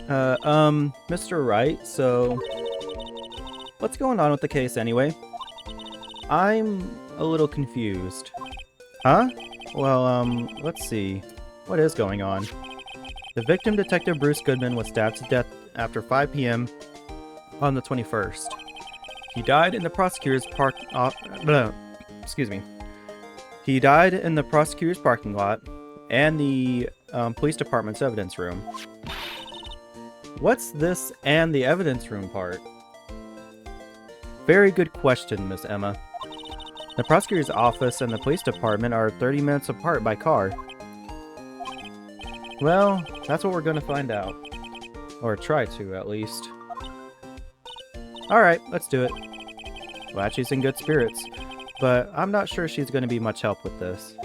Mr. Wright, so what's going on with the case anyway? I'm a little confused. Huh? Well, let's see. What is going on? The victim, Detective Bruce Goodman, was stabbed to death after 5 p.m. on the 21st. He died in the prosecutor's excuse me. He died in the prosecutor's parking lot and the police department's evidence room. What's this and the evidence room part? Very good question, Miss Emma. The prosecutor's office and the police department are 30 minutes apart by car. Well, that's what we're gonna find out. Or try to, at least. Alright, let's do it. Glad she's in good spirits, but I'm not sure she's gonna be much help with this.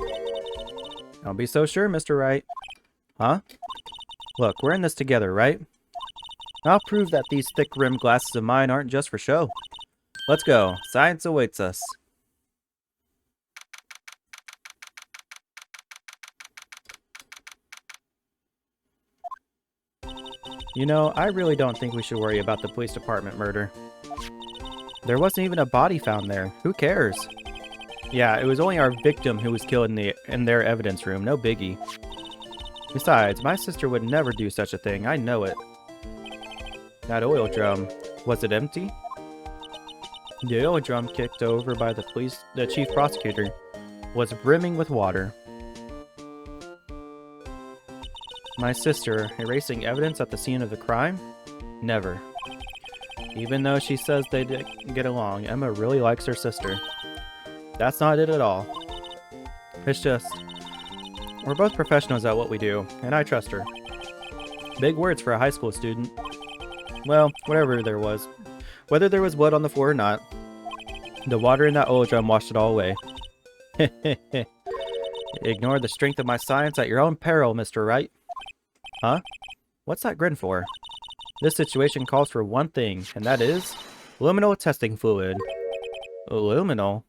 Don't be so sure, Mr. Wright. Huh? Look, we're in this together, right? I'll prove that these thick-rimmed glasses of mine aren't just for show. Let's go. Science awaits us. You know, I really don't think we should worry about the police department murder. There wasn't even a body found there. Who cares? Yeah, it was only our victim who was killed in their evidence room. No biggie. Besides, my sister would never do such a thing. I know it. That oil drum, was it empty? The oil drum kicked over by the chief prosecutor was brimming with water. My sister, erasing evidence at the scene of the crime? Never. Even though she says they didn't get along, Emma really likes her sister. That's not it at all. It's just, we're both professionals at what we do, and I trust her. Big words for a high school student. Well, whatever there was. Whether there was blood on the floor or not, the water in that oil drum washed it all away. Ignore the strength of my science at your own peril, Mr. Wright. Huh? What's that grin for? This situation calls for one thing, and that is luminol testing fluid. Luminol?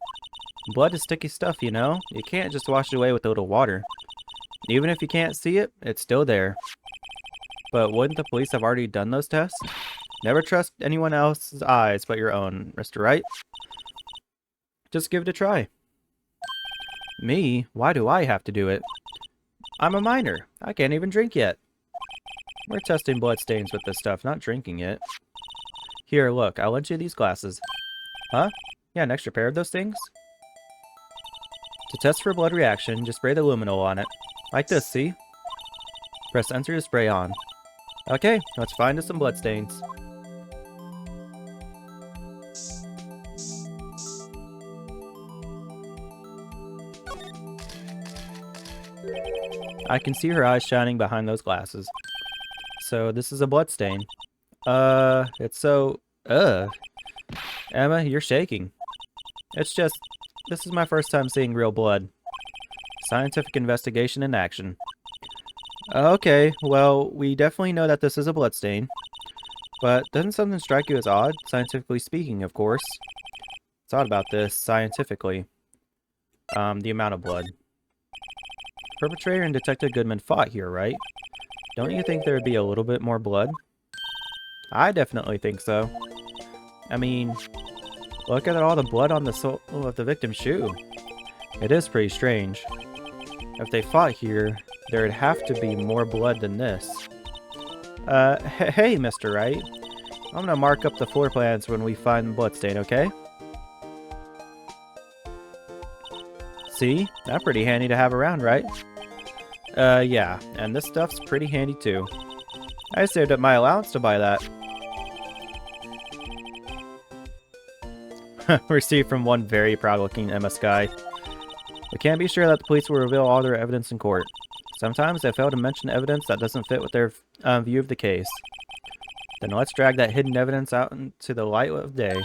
Blood is sticky stuff, you know? You can't just wash it away with a little water. Even if you can't see it, it's still there. But wouldn't the police have already done those tests? Never trust anyone else's eyes but your own, Mr. Wright. Just give it a try. Me? Why do I have to do it? I'm a minor. I can't even drink yet. We're testing blood stains with this stuff, not drinking it. Here, look, I'll lend you these glasses. Huh? Yeah, an extra pair of those things? To test for blood reaction, just spray the luminol on it. Like this, see? Press enter to spray on. Okay, let's find us some blood stains. I can see her eyes shining behind those glasses. So this is a blood stain. It's so... Emma, you're shaking. It's just... This is my first time seeing real blood. Scientific investigation in action. Okay, well, we definitely know that this is a blood stain. But doesn't something strike you as odd? Scientifically speaking, of course. What's odd about this, scientifically? The amount of blood. Perpetrator and Detective Goodman fought here, right? Don't you think there would be a little bit more blood? I definitely think so. I mean, look at all the blood on the sole of the victim's shoe. It is pretty strange. If they fought here, there would have to be more blood than this. Hey, Mr. Wright. I'm gonna mark up the floor plans when we find the bloodstain, okay? See? That's pretty handy to have around, right? Yeah, and this stuff's pretty handy too. I saved up my allowance to buy that. Received from one very proud-looking Emma Skye. We can't be sure that the police will reveal all their evidence in court. Sometimes they fail to mention evidence that doesn't fit with their view of the case. Then let's drag that hidden evidence out into the light of day.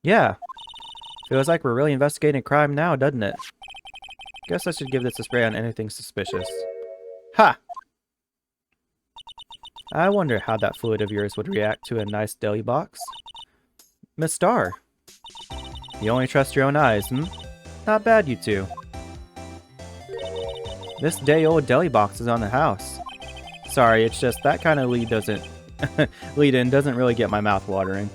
Yeah. Feels like we're really investigating a crime now, doesn't it? Guess I should give this a spray on anything suspicious. Ha! I wonder how that fluid of yours would react to a nice deli box. Miss Starr. You only trust your own eyes, hmm? Not bad, you two. This day-old deli box is on the house. Sorry, it's just that kind of lead in doesn't really get my mouth watering.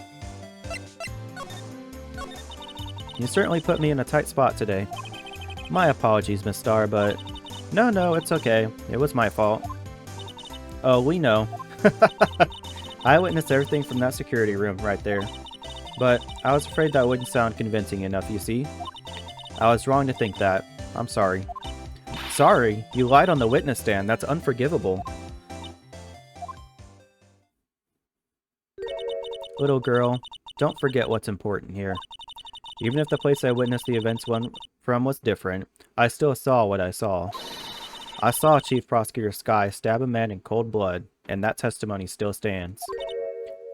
You certainly put me in a tight spot today. My apologies, Miss Star, but... No, it's okay. It was my fault. Oh, we know. I witnessed everything from that security room right there. But I was afraid that wouldn't sound convincing enough, you see. I was wrong to think that. I'm sorry. Sorry? You lied on the witness stand. That's unforgivable. Little girl, don't forget what's important here. Even if the place I witnessed the events from was different, I still saw what I saw. I saw Chief Prosecutor Sky stab a man in cold blood, and that testimony still stands.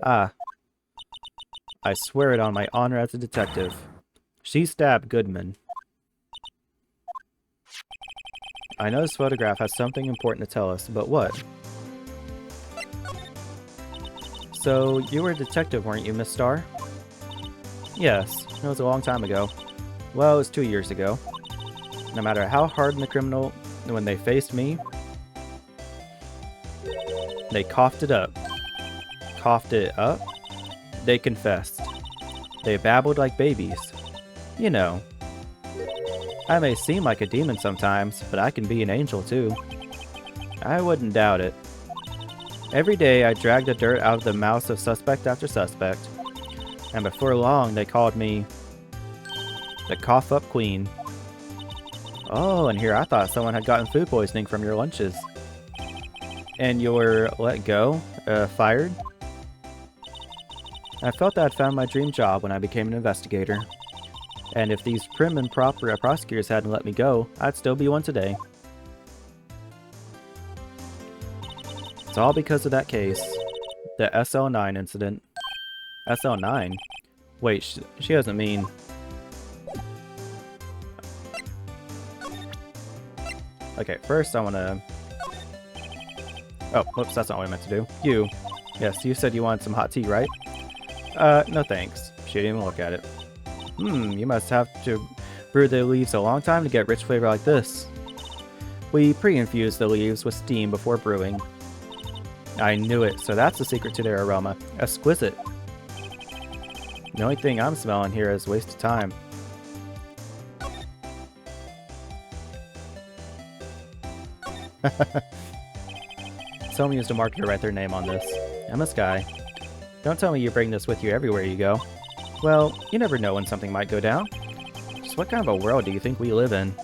Ah. I swear it on my honor as a detective. She stabbed Goodman. I know this photograph has something important to tell us, but what? So, you were a detective, weren't you, Miss Star? Yes, it was a long time ago. Well, it was 2 years ago. No matter how hardened the criminal, when they faced me, they coughed it up. Coughed it up? They confessed. They babbled like babies. You know. I may seem like a demon sometimes, but I can be an angel too. I wouldn't doubt it. Every day I dragged the dirt out of the mouths of suspect after suspect, and before long they called me the Cough Up Queen. Oh, and here I thought someone had gotten food poisoning from your lunches. And you were let go? Fired? I felt that I'd found my dream job when I became an investigator. And if these prim and proper prosecutors hadn't let me go, I'd still be one today. It's all because of that case. The SL9 incident. SL9? Wait, she doesn't mean... Okay, first I want to... Oh, whoops, that's not what I meant to do. You. Yes, you said you wanted some hot tea, right? No thanks. She didn't even look at it. You must have to brew the leaves a long time to get rich flavor like this. We pre-infuse the leaves with steam before brewing. I knew it, so that's the secret to their aroma. Exquisite. The only thing I'm smelling here is waste of time. Someone used a marker to write their name on this. Emma Sky. Don't tell me you bring this with you everywhere you go. Well, you never know when something might go down. Just what kind of a world do you think we live in?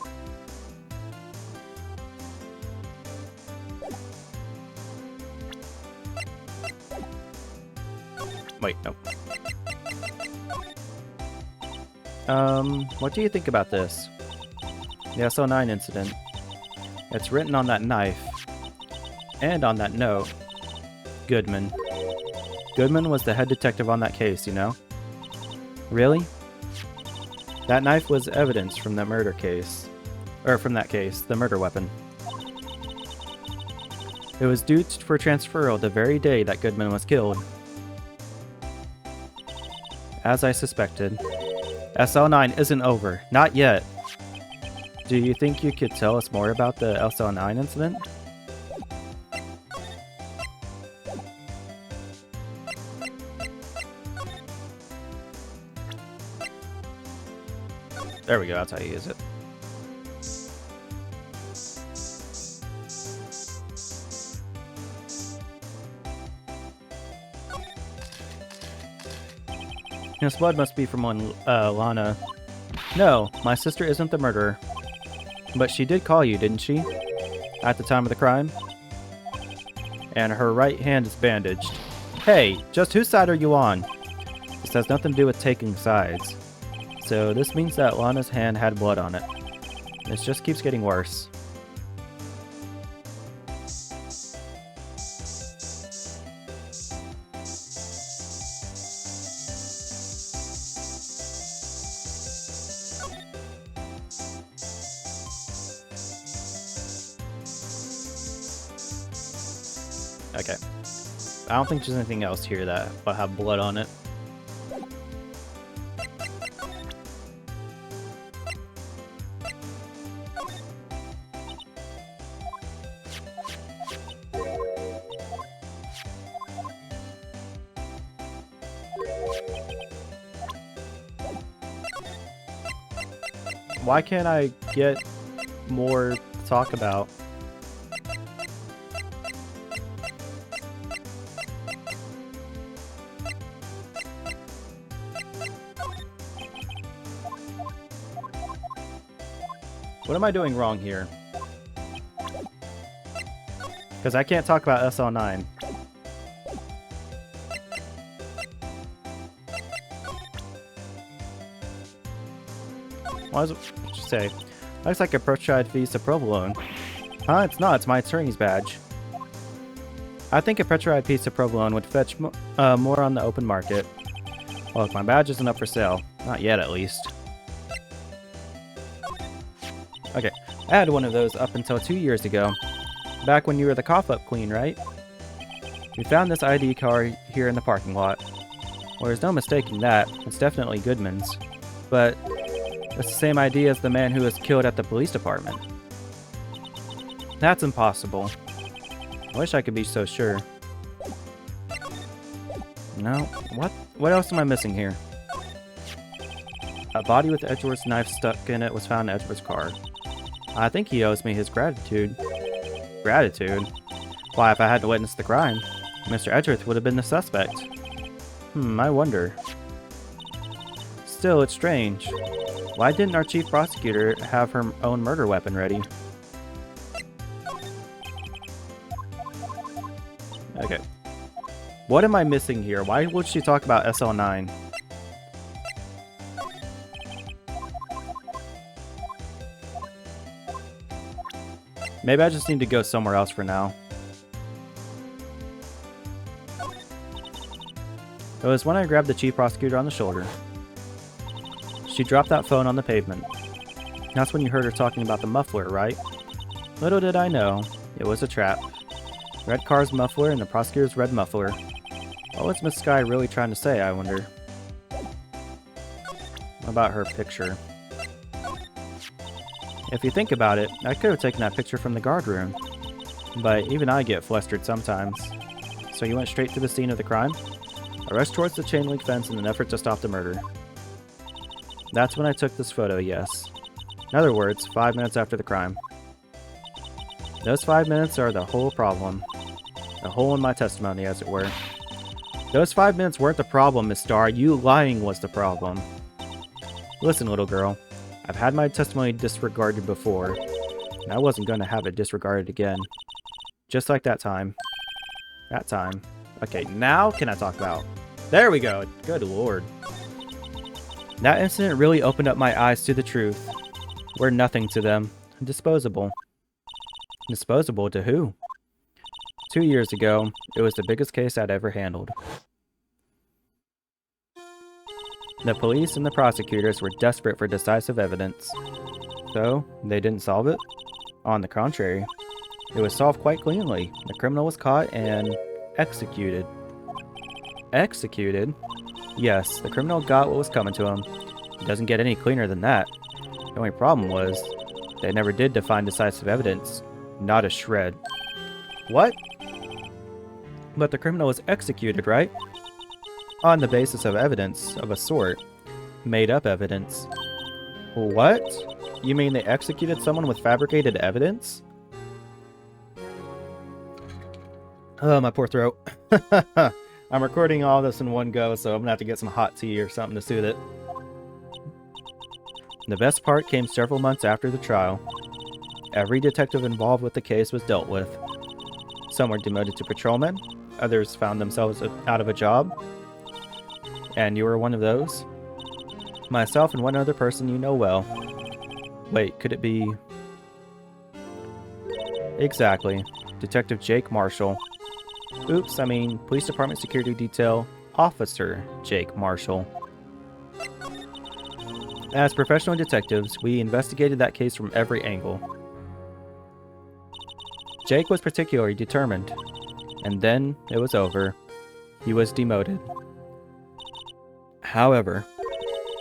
Wait, no. What do you think about this? The SO9 incident. It's written on that knife. And on that note. Goodman. Goodman was the head detective on that case, you know? Really? That knife was evidence from the murder case. Or from that case, the murder weapon. It was due for transferal the very day that Goodman was killed. As I suspected. SL9 isn't over. Not yet. Do you think you could tell us more about the SL9 incident? There we go, that's how you use it. His blood must be from one, Lana. No, my sister isn't the murderer. But she did call you, didn't she? At the time of the crime? And her right hand is bandaged. Hey, just whose side are you on? This has nothing to do with taking sides. So this means that Lana's hand had blood on it. This just keeps getting worse. Okay. I don't think there's anything else here that will have blood on it. Why can't I get more to talk about? What am I doing wrong here? Because I can't talk about SL9. What does it say? Looks like a prescribed piece of provolone. Huh? It's not. It's my attorney's badge. I think a prescribed piece of provolone would fetch more on the open market. Well, if my badge isn't up for sale. Not yet, at least. Okay. I had one of those up until 2 years ago. Back when you were the cough-up queen, right? We found this ID card here in the parking lot. Well, there's no mistaking that. It's definitely Goodman's. But it's the same ID as the man who was killed at the police department. That's impossible. I wish I could be so sure. No. What else am I missing here? A body with Edgeworth's knife stuck in it was found in Edgeworth's car. I think he owes me his gratitude. Gratitude? Why, if I had to witness the crime, Mr. Edgeworth would have been the suspect. I wonder. Still, it's strange. Why didn't our chief prosecutor have her own murder weapon ready? Okay. What am I missing here? Why would she talk about SL9? Maybe I just need to go somewhere else for now. It was when I grabbed the chief prosecutor on the shoulder. She dropped that phone on the pavement. That's when you heard her talking about the muffler, right? Little did I know, it was a trap. Red car's muffler and the prosecutor's red muffler. What was Miss Sky really trying to say, I wonder? What about her picture? If you think about it, I could have taken that picture from the guard room. But even I get flustered sometimes. So you went straight to the scene of the crime? I rushed towards the chain link fence in an effort to stop the murder. That's when I took this photo, yes. In other words, 5 minutes after the crime. Those 5 minutes are the whole problem. The hole in my testimony, as it were. Those 5 minutes weren't the problem, Miss Starr. You lying was the problem. Listen, little girl. I've had my testimony disregarded before, and I wasn't going to have it disregarded again. Just like that time. That time. Okay, now can I talk about? There we go. Good lord. That incident really opened up my eyes to the truth. We're nothing to them. Disposable. Disposable to who? 2 years ago, it was the biggest case I'd ever handled. The police and the prosecutors were desperate for decisive evidence. So, they didn't solve it? On the contrary, it was solved quite cleanly. The criminal was caught and executed. Executed? Yes, the criminal got what was coming to him. It doesn't get any cleaner than that. The only problem was, they never did define decisive evidence. Not a shred. What? But the criminal was executed, right? On the basis of evidence of a sort. Made up evidence. What? You mean they executed someone with fabricated evidence? Oh, my poor throat. I'm recording all this in one go, so I'm gonna have to get some hot tea or something to soothe it. The best part came several months after the trial. Every detective involved with the case was dealt with. Some were demoted to patrolmen, others found themselves out of a job. And you were one of those? Myself and one other person you know well. Wait, could it be... Exactly. Detective Jake Marshall. Oops, I mean, Police Department Security Detail Officer Jake Marshall. As professional detectives, we investigated that case from every angle. Jake was particularly determined. And then, it was over. He was demoted. However,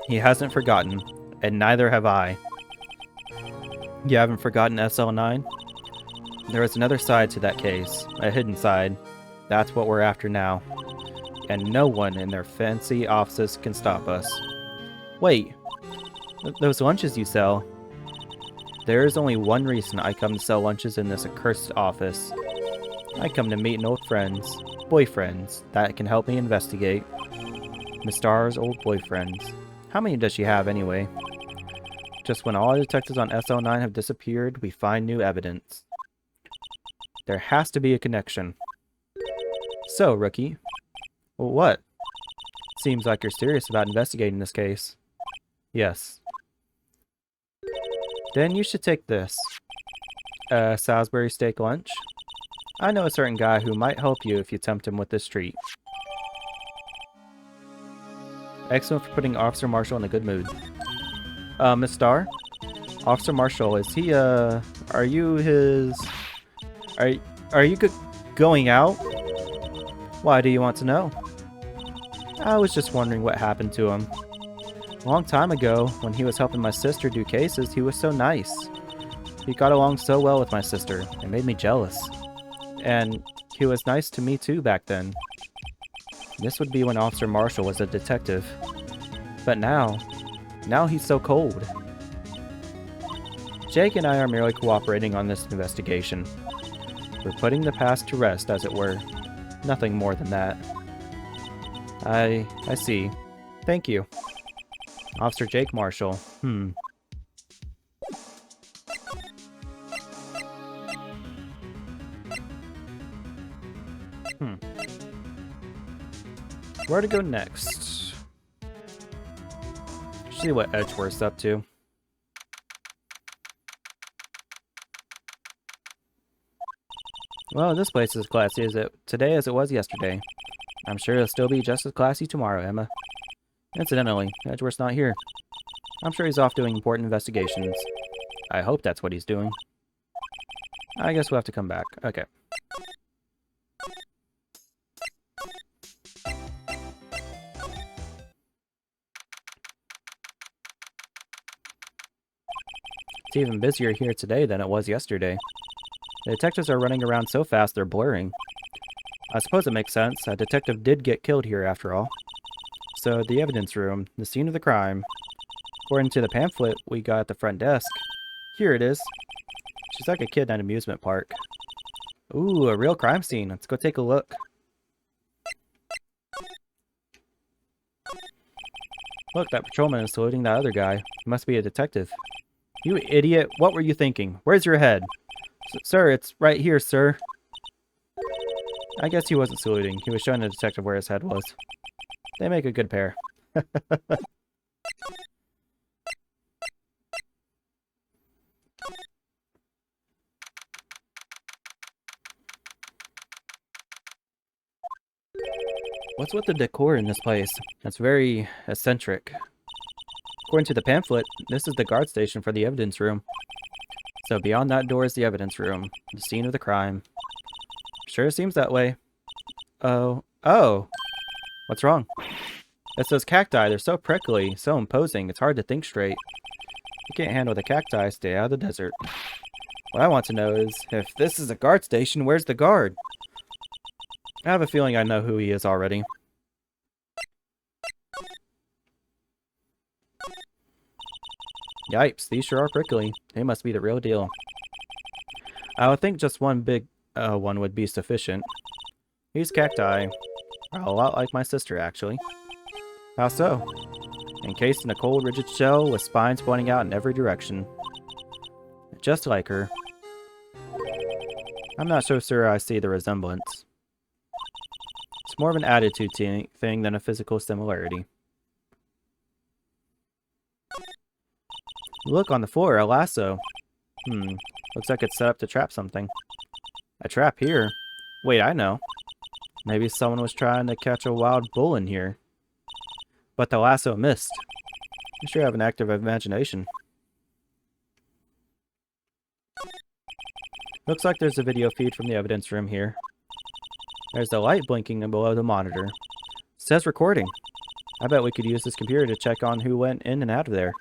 he hasn't forgotten, and neither have I. You haven't forgotten SL9? There was another side to that case, a hidden side. That's what we're after now. And no one in their fancy offices can stop us. Wait, Those lunches you sell. There is only one reason I come to sell lunches in this accursed office. I come to meet old friends, boyfriends, that can help me investigate. Miss Star's old boyfriends. How many does she have anyway? Just when all detectives on SL9 have disappeared, we find new evidence. There has to be a connection. So, rookie. Well, what? Seems like you're serious about investigating this case. Yes. Then you should take this. Salisbury steak lunch. I know a certain guy who might help you if you tempt him with this treat. Excellent for putting Officer Marshall in a good mood. Miss Starr? Officer Marshall, is he, are you his... Are you going out? Why do you want to know? I was just wondering what happened to him. A long time ago, when he was helping my sister do cases, he was so nice. He got along so well with my sister. It made me jealous. And he was nice to me too back then. This would be when Officer Marshall was a detective. But now he's so cold. Jake and I are merely cooperating on this investigation. We're putting the past to rest, as it were. Nothing more than that. I see. Thank you. Officer Jake Marshall. Where to go next? See what Edgeworth's up to. Well, this place is as classy today as it was yesterday. I'm sure it'll still be just as classy tomorrow, Emma. Incidentally, Edgeworth's not here. I'm sure he's off doing important investigations. I hope that's what he's doing. I guess we'll have to come back. Okay. It's even busier here today than it was yesterday. The detectives are running around so fast they're blurring. I suppose it makes sense. A detective did get killed here after all. So, the evidence room, the scene of the crime. According to the pamphlet we got at the front desk. Here it is. She's like a kid at an amusement park. Ooh, a real crime scene. Let's go take a look. Look, that patrolman is saluting that other guy. He must be a detective. You idiot. What were you thinking? Where's your head? Sir, it's right here, sir. I guess he wasn't saluting. He was showing the detective where his head was. They make a good pair. What's with the decor in this place? It's very eccentric. According to the pamphlet, this is the guard station for the evidence room. So beyond that door is the evidence room, the scene of the crime. Sure seems that way. Oh. What's wrong? It's those cacti. They're so prickly, so imposing, it's hard to think straight. You can't handle the cacti, stay out of the desert. What I want to know is, if this is a guard station, where's the guard? I have a feeling I know who he is already. Yipes, these sure are prickly. They must be the real deal. I would think just one big one would be sufficient. These cacti are a lot like my sister, actually. How so? Encased in a cold, rigid shell with spines pointing out in every direction. Just like her. I'm not so sure I see the resemblance. It's more of an attitude thing than a physical similarity. Look, on the floor, a lasso. Looks like it's set up to trap something. A trap here? Wait, I know. Maybe someone was trying to catch a wild bull in here. But the lasso missed. You sure have an active imagination. Looks like there's a video feed from the evidence room here. There's a light blinking below the monitor. It says recording. I bet we could use this computer to check on who went in and out of there.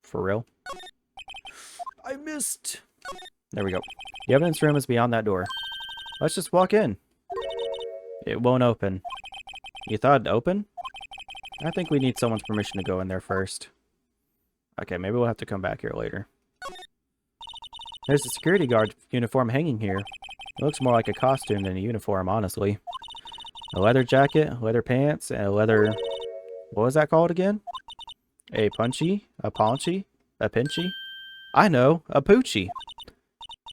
For real? I missed! There we go. The evidence room is beyond that door. Let's just walk in. It won't open. You thought it'd open? I think we need someone's permission to go in there first. Okay, maybe we'll have to come back here later. There's a security guard uniform hanging here. It looks more like a costume than a uniform, honestly. A leather jacket, leather pants, and a leather... What was that called again? A punchy? A paunchy? A pinchy? I know, a poochie.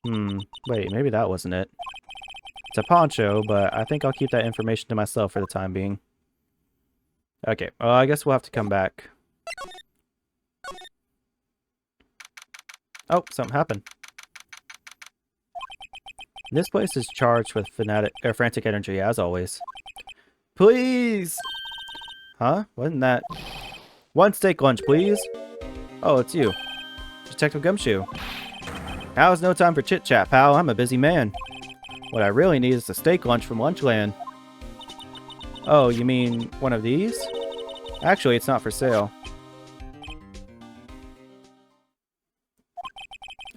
Wait, maybe that wasn't it. It's a poncho, but I think I'll keep that information to myself for the time being. Okay, well, I guess we'll have to come back. Oh, something happened. This place is charged with frantic energy, as always. Please! Huh? Wasn't that... One steak lunch, please! Oh, it's you. Detective Gumshoe. Now is no time for chit-chat, pal. I'm a busy man. What I really need is a steak lunch from Lunchland. Oh, you mean one of these? Actually, it's not for sale.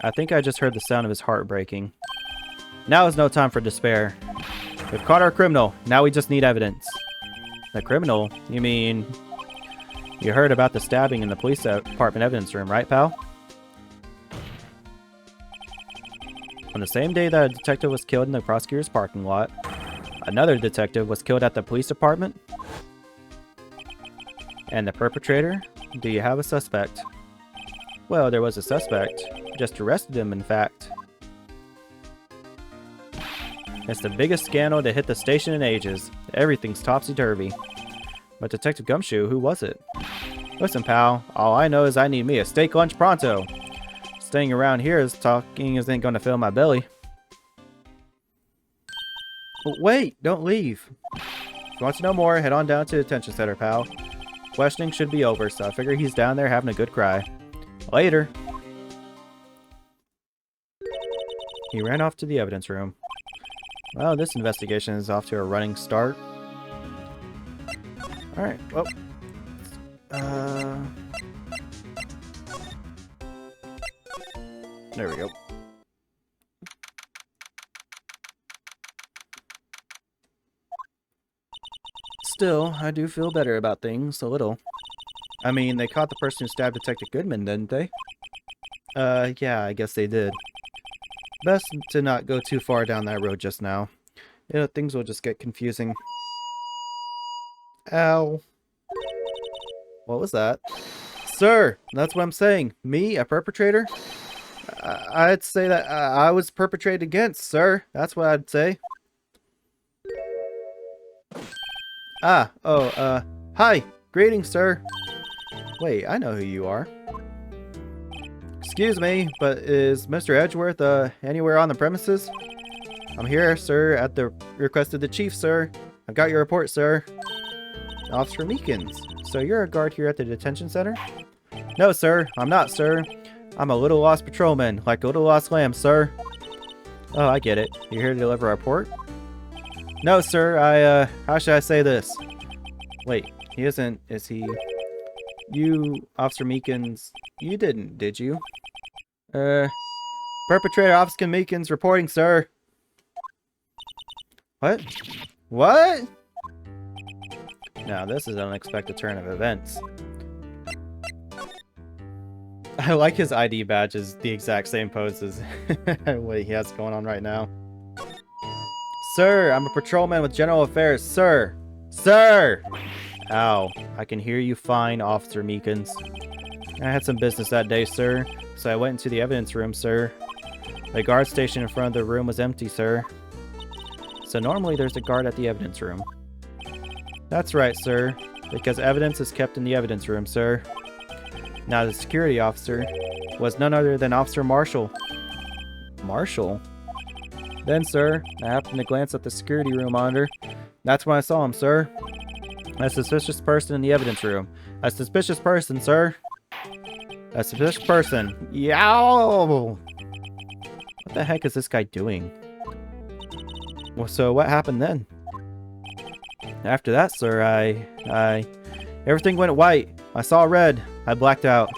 I think I just heard the sound of his heart breaking. Now is no time for despair. We've caught our criminal. Now we just need evidence. The criminal? You mean... You heard about the stabbing in the police department evidence room, right, pal? On the same day that a detective was killed in the prosecutor's parking lot, another detective was killed at the police department? And the perpetrator? Do you have a suspect? Well, there was a suspect. Just arrested him, in fact. It's the biggest scandal to hit the station in ages. Everything's topsy-turvy. But Detective Gumshoe, who was it? Listen, pal, all I know is I need me a steak lunch pronto. Staying around here is talking isn't going to fill my belly. But wait, don't leave. If you want to know more, head on down to the detention center, pal. Questioning should be over, so I figure he's down there having a good cry. Later. He ran off to the evidence room. Well, this investigation is off to a running start. Alright, well... There we go. Still, I do feel better about things, a little. I mean, they caught the person who stabbed Detective Goodman, didn't they? Yeah, I guess they did. Best to not go too far down that road just now. You know, things will just get confusing. Ow. What was that? Sir, that's what I'm saying. Me, a perpetrator? I'd say that I was perpetrated against, sir. That's what I'd say. Hi. Greetings, sir. Wait, I know who you are. Excuse me, but is Mr. Edgeworth, anywhere on the premises? I'm here, sir, at the request of the chief, sir. I've got your report, sir. Officer Meekins. So you're a guard here at the detention center? No, sir. I'm not, sir. I'm a little lost patrolman, like a little lost lamb, sir. Oh, I get it. You're here to deliver a report? No, sir. How should I say this? Wait, he isn't, is he? You, Officer Meekins, you didn't, did you? Perpetrator Officer Meekins reporting, sir. What? What? Now, this is an unexpected turn of events. I like his ID badge is the exact same pose as what he has going on right now. Sir, I'm a patrolman with General Affairs, sir. Sir! Ow. I can hear you fine, Officer Meekins. I had some business that day, sir, so I went into the evidence room, sir. The guard station in front of the room was empty, sir. So normally there's a guard at the evidence room. That's right, sir, because evidence is kept in the evidence room, sir. Now the security officer was none other than Officer Marshall. Marshall? Then, sir, I happened to glance at the security room monitor. That's when I saw him, sir. A suspicious person in the evidence room. A suspicious person, sir. A suspicious person. Yow! What the heck is this guy doing? Well, so what happened then? After that, sir, everything went white. I saw red. I blacked out.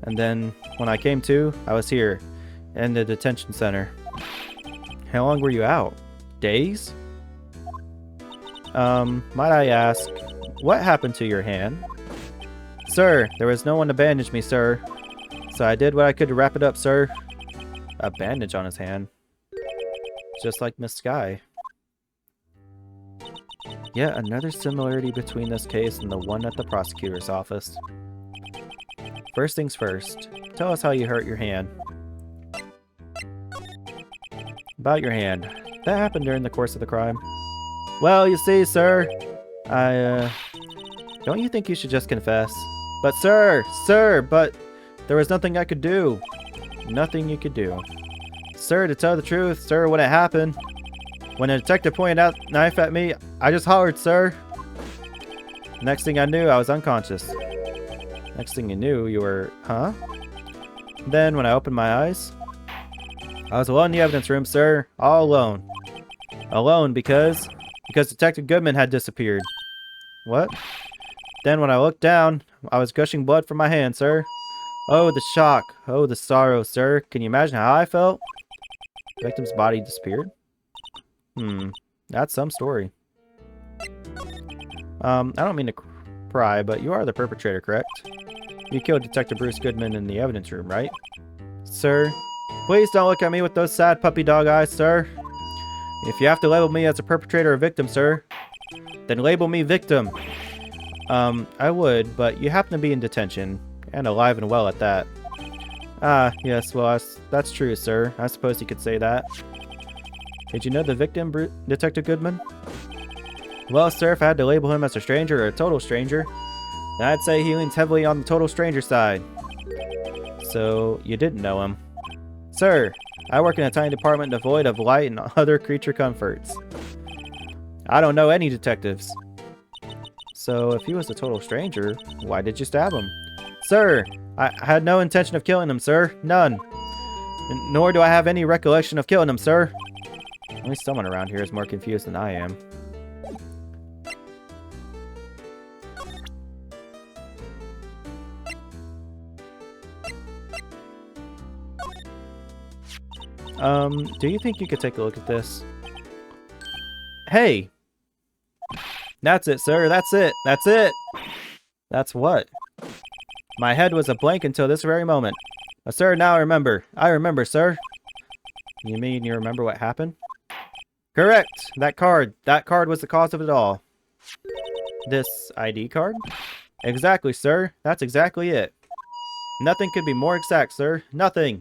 And then, when I came to, I was here, in the detention center. How long were you out? Days? Might I ask, What happened to your hand? Sir, there was no one to bandage me, sir. So I did what I could to wrap it up, sir. A bandage on his hand. Just like Miss Sky. Yet another similarity between this case and the one at the prosecutor's office. First things first, tell us how you hurt your hand. About your hand. That happened during the course of the crime. Well, you see, sir, don't you think you should just confess? But sir, but there was nothing I could do. Nothing you could do. Sir, to tell the truth, sir, when it happened, when a detective pointed out the knife at me, I just hollered, sir. Next thing I knew, I was unconscious. Next thing you knew, you were, huh? Then, when I opened my eyes, I was alone in the evidence room, sir. All alone. Alone because Detective Goodman had disappeared. What? Then when I looked down, I was gushing blood from my hand, sir. Oh, the shock. Oh, the sorrow, sir. Can you imagine how I felt? The victim's body disappeared? That's some story. I don't mean to pry, but you are the perpetrator, correct? You killed Detective Bruce Goodman in the evidence room, right? Sir, please don't look at me with those sad puppy dog eyes, sir. If you have to label me as a perpetrator or victim, sir, then label me victim. I would, but you happen to be in detention, and alive and well at that. Ah, yes, well, that's true, sir. I suppose you could say that. Did you know the victim, Detective Goodman? Well, sir, if I had to label him as a stranger or a total stranger, then I'd say he leans heavily on the total stranger side. So, you didn't know him. Sir, I work in a tiny department devoid of light and other creature comforts. I don't know any detectives. So, if he was a total stranger, why did you stab him? Sir, I had no intention of killing him, sir. None. Nor do I have any recollection of killing him, sir. At least someone around here is more confused than I am. Do you think you could take a look at this? Hey! That's it, sir. That's it. That's it! That's what? My head was a blank until this very moment. Sir, now I remember. I remember, sir. You mean you remember what happened? Correct! That card. That card was the cause of it all. This ID card? Exactly, sir. That's exactly it. Nothing could be more exact, sir. Nothing!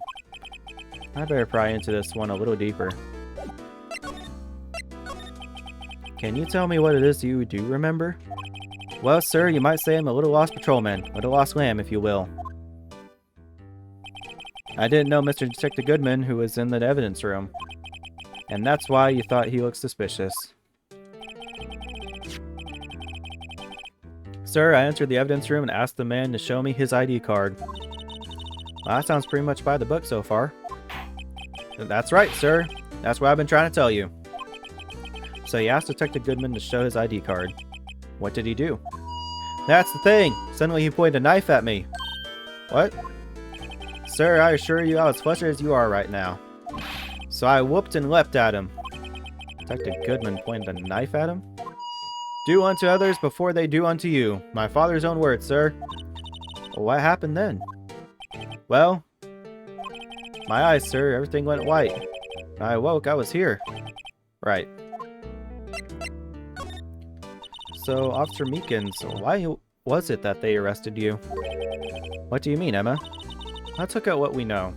I better pry into this one a little deeper. Can you tell me what it is you do remember? Well, sir, you might say I'm a little lost patrolman. A little lost lamb, if you will. I didn't know Mr. Detective Goodman, who was in the evidence room. And that's why you thought he looked suspicious. Sir, I entered the evidence room and asked the man to show me his ID card. Well, that sounds pretty much by the book so far. That's right, sir. That's what I've been trying to tell you. So he asked Detective Goodman to show his ID card. What did he do? That's the thing! Suddenly he pointed a knife at me. What? Sir, I assure you I was flustered as you are right now. So I whooped and leapt at him. Detective Goodman pointed a knife at him? Do unto others before they do unto you. My father's own words, sir. What happened then? Well, my eyes, sir, everything went white. When I awoke, I was here. Right. So, Officer Meekins, why was it that they arrested you? What do you mean, Emma? Let's look at what we know.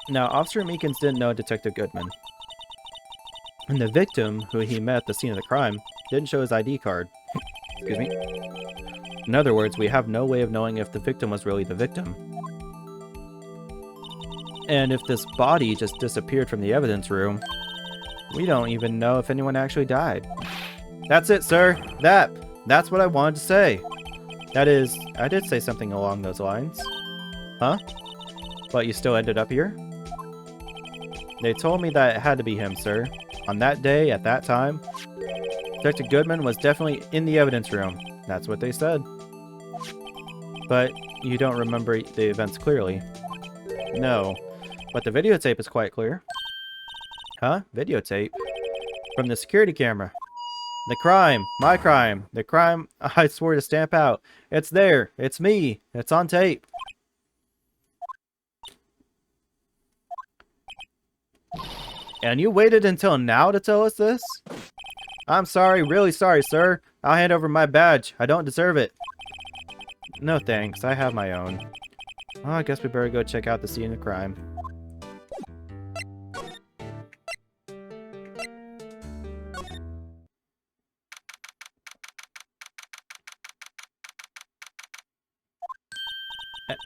Now, Officer Meekins didn't know Detective Goodman. And the victim, who he met at the scene of the crime, didn't show his ID card. Excuse me. In other words, we have no way of knowing if the victim was really the victim. And if this body just disappeared from the evidence room, we don't even know if anyone actually died. That's it, sir. That's what I wanted to say. That is, I did say something along those lines. Huh? But you still ended up here? They told me that it had to be him, sir. On that day, at that time, Detective Goodman was definitely in the evidence room. That's what they said. But you don't remember the events clearly. No, but the videotape is quite clear. Huh? Videotape? From the security camera. The crime. My crime. The crime I swore to stamp out. It's there. It's me. It's on tape. And you waited until now to tell us this? I'm sorry, really sorry, sir. I'll hand over my badge. I don't deserve it. No thanks, I have my own. Well, I guess we better go check out the scene of crime.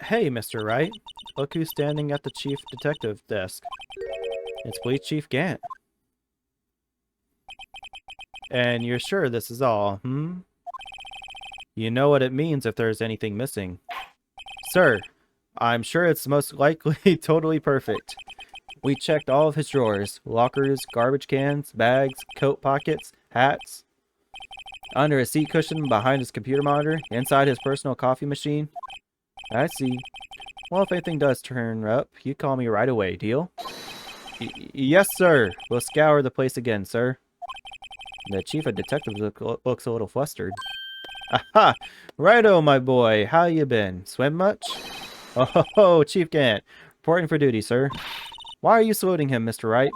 Hey, Mr. Wright. Look who's standing at the chief detective desk. It's Police Chief Gant. And you're sure this is all, hmm? You know what it means if there's anything missing. Sir, I'm sure it's most likely totally perfect. We checked all of his drawers, lockers, garbage cans, bags, coat pockets, hats, under his seat cushion, behind his computer monitor, inside his personal coffee machine. I see. Well, if anything does turn up, you call me right away, deal? Yes, sir. We'll scour the place again, sir. The chief of detectives looks a little flustered. Aha! Righto, my boy. How you been? Swim much? Oh, Chief Gant. Reporting for duty, sir. Why are you saluting him, Mr. Wright?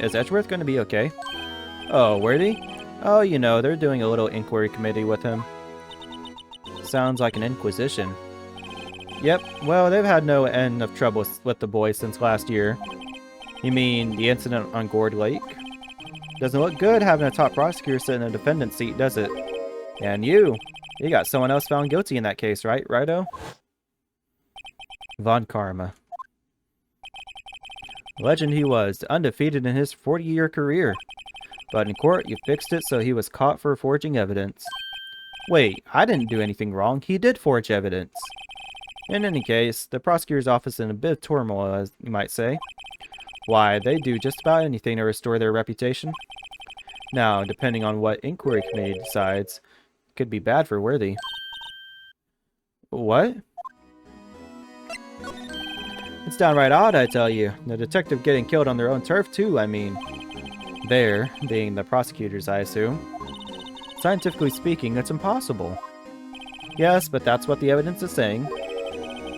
Is Edgeworth going to be okay? Oh, Worthy? Oh, you know, they're doing a little inquiry committee with him. Sounds like an inquisition. Yep, well, they've had no end of trouble with the boy since last year. You mean the incident on Gourd Lake? Doesn't look good having a top prosecutor sit in a defendant's seat, does it? And you got someone else found guilty in that case, right, Righto? Von Karma. Legend he was, undefeated in his 40-year career. But in court, you fixed it so he was caught for forging evidence. Wait, I didn't do anything wrong. He did forge evidence. In any case, the prosecutor's office is in a bit of turmoil, as you might say. Why, they do just about anything to restore their reputation. Now, depending on what inquiry committee decides, it could be bad for Worthy. What? It's downright odd, I tell you. The detective getting killed on their own turf, too, I mean. There, being the prosecutors, I assume. Scientifically speaking, it's impossible. Yes, but that's what the evidence is saying.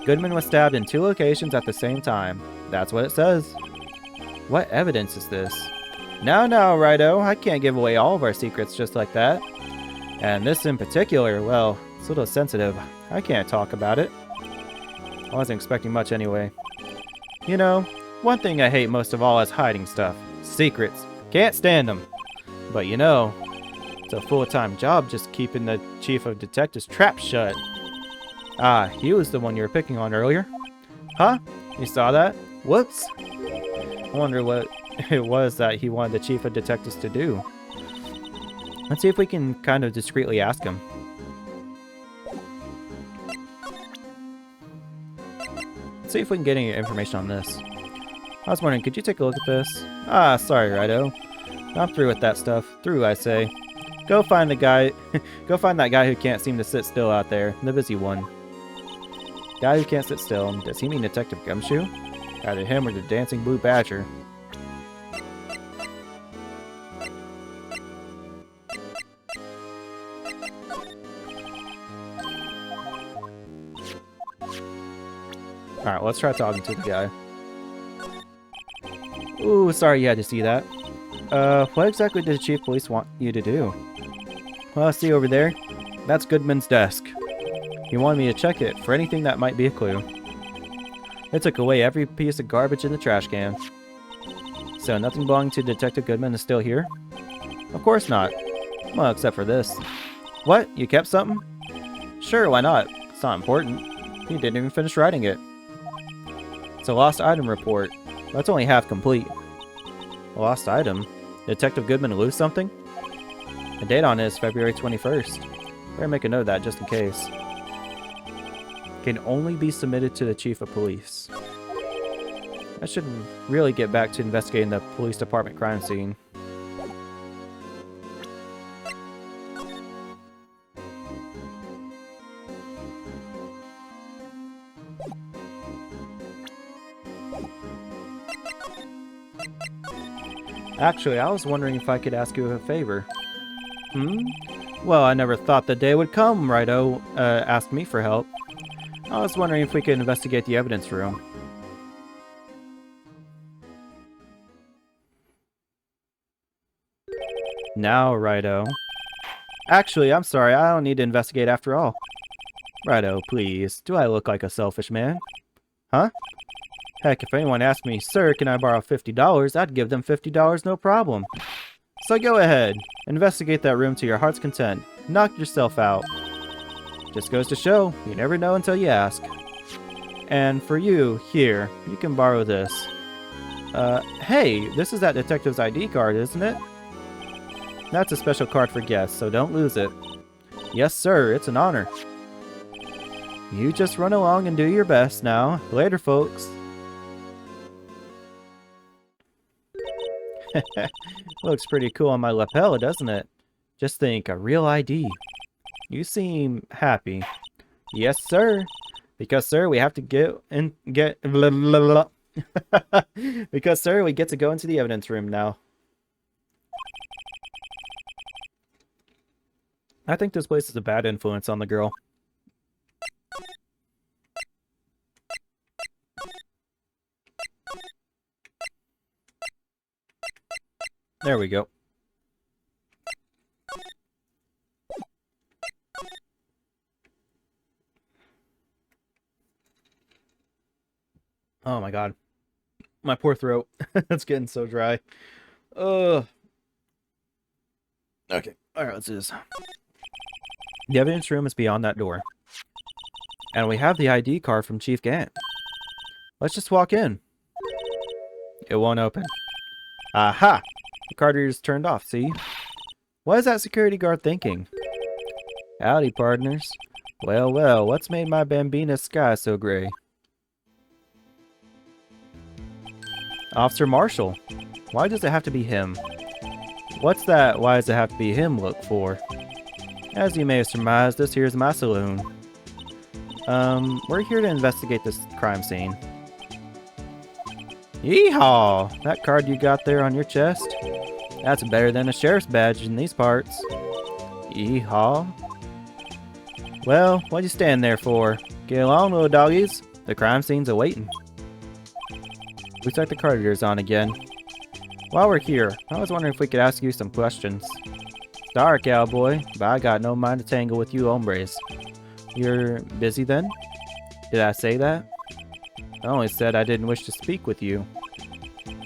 Goodman was stabbed in 2 locations at the same time. That's what it says. What evidence is this? Now, Righto, I can't give away all of our secrets just like that. And this in particular, well, it's a little sensitive. I can't talk about it. I wasn't expecting much anyway. You know, one thing I hate most of all is hiding stuff. Secrets. Can't stand them. But you know, it's a full-time job just keeping the chief of detectives trap shut. Ah, he was the one you were picking on earlier. Huh? You saw that? Whoops. I wonder what it was that he wanted the chief of detectives to do. Let's see if we can kind of discreetly ask him. Let's see if we can get any information on this. I was wondering, could you take a look at this? Ah, sorry, Righto. I'm through with that stuff. Through, I say. Go find the guy. Go find that guy who can't seem to sit still out there. The busy one. Guy who can't sit still. Does he mean Detective Gumshoe? Either him or the Dancing Blue Badger. Alright, let's try talking to the guy. Ooh, sorry you had to see that. What exactly did the Chief of Police want you to do? Well, see over there? That's Goodman's desk. He wanted me to check it for anything that might be a clue. They took away every piece of garbage in the trash can. So nothing belonging to Detective Goodman is still here? Of course not. Well, except for this. What? You kept something? Sure, why not? It's not important. He didn't even finish writing it. It's a lost item report. That's only half complete. A lost item? Detective Goodman lose something? The date on it is February 21st. Better make a note of that just in case. Can only be submitted to the Chief of Police. I should really get back to investigating the police department crime scene. Actually, I was wondering if I could ask you a favor. Hmm? Well, I never thought the day would come, Righto asked me for help. I was wondering if we could investigate the evidence room. Now, Righto. Actually, I'm sorry, I don't need to investigate after all. Righto, please. Do I look like a selfish man? Huh? Heck, if anyone asked me, sir, can I borrow $50, I'd give them $50 no problem. So go ahead. Investigate that room to your heart's content. Knock yourself out. Just goes to show, you never know until you ask. And for you, here, you can borrow this. Hey, this is that detective's ID card, isn't it? That's a special card for guests, so don't lose it. Yes, sir, it's an honor. You just run along and do your best now. Later, folks. Looks pretty cool on my lapel, doesn't it? Just think, a real ID. You seem happy. Yes, sir. Because, sir, we have to get blah, blah, blah. Because, sir, we get to go into the evidence room now. I think this place is a bad influence on the girl. There we go. Oh my god. My poor throat. It's getting so dry. Ugh. Okay. Alright, let's do this. The evidence room is beyond that door. And we have the ID card from Chief Gant. Let's just walk in. It won't open. Aha! The card reader's turned off, see? What is that security guard thinking? Howdy, partners. Well, well, what's made my Bambina's sky so gray? Officer Marshall. Why does it have to be him? What's that why does it have to be him look for? As you may have surmised, this here's my saloon. We're here to investigate this crime scene. Yeehaw! That card you got there on your chest? That's better than a sheriff's badge in these parts. Yeehaw. Well, what you stand there for? Get along, little doggies. The crime scene's awaiting. Looks like the card reader's on again. While we're here, I was wondering if we could ask you some questions. Sorry, cowboy, but I got no mind to tangle with you hombres. You're busy then? Did I say that? I only said I didn't wish to speak with you.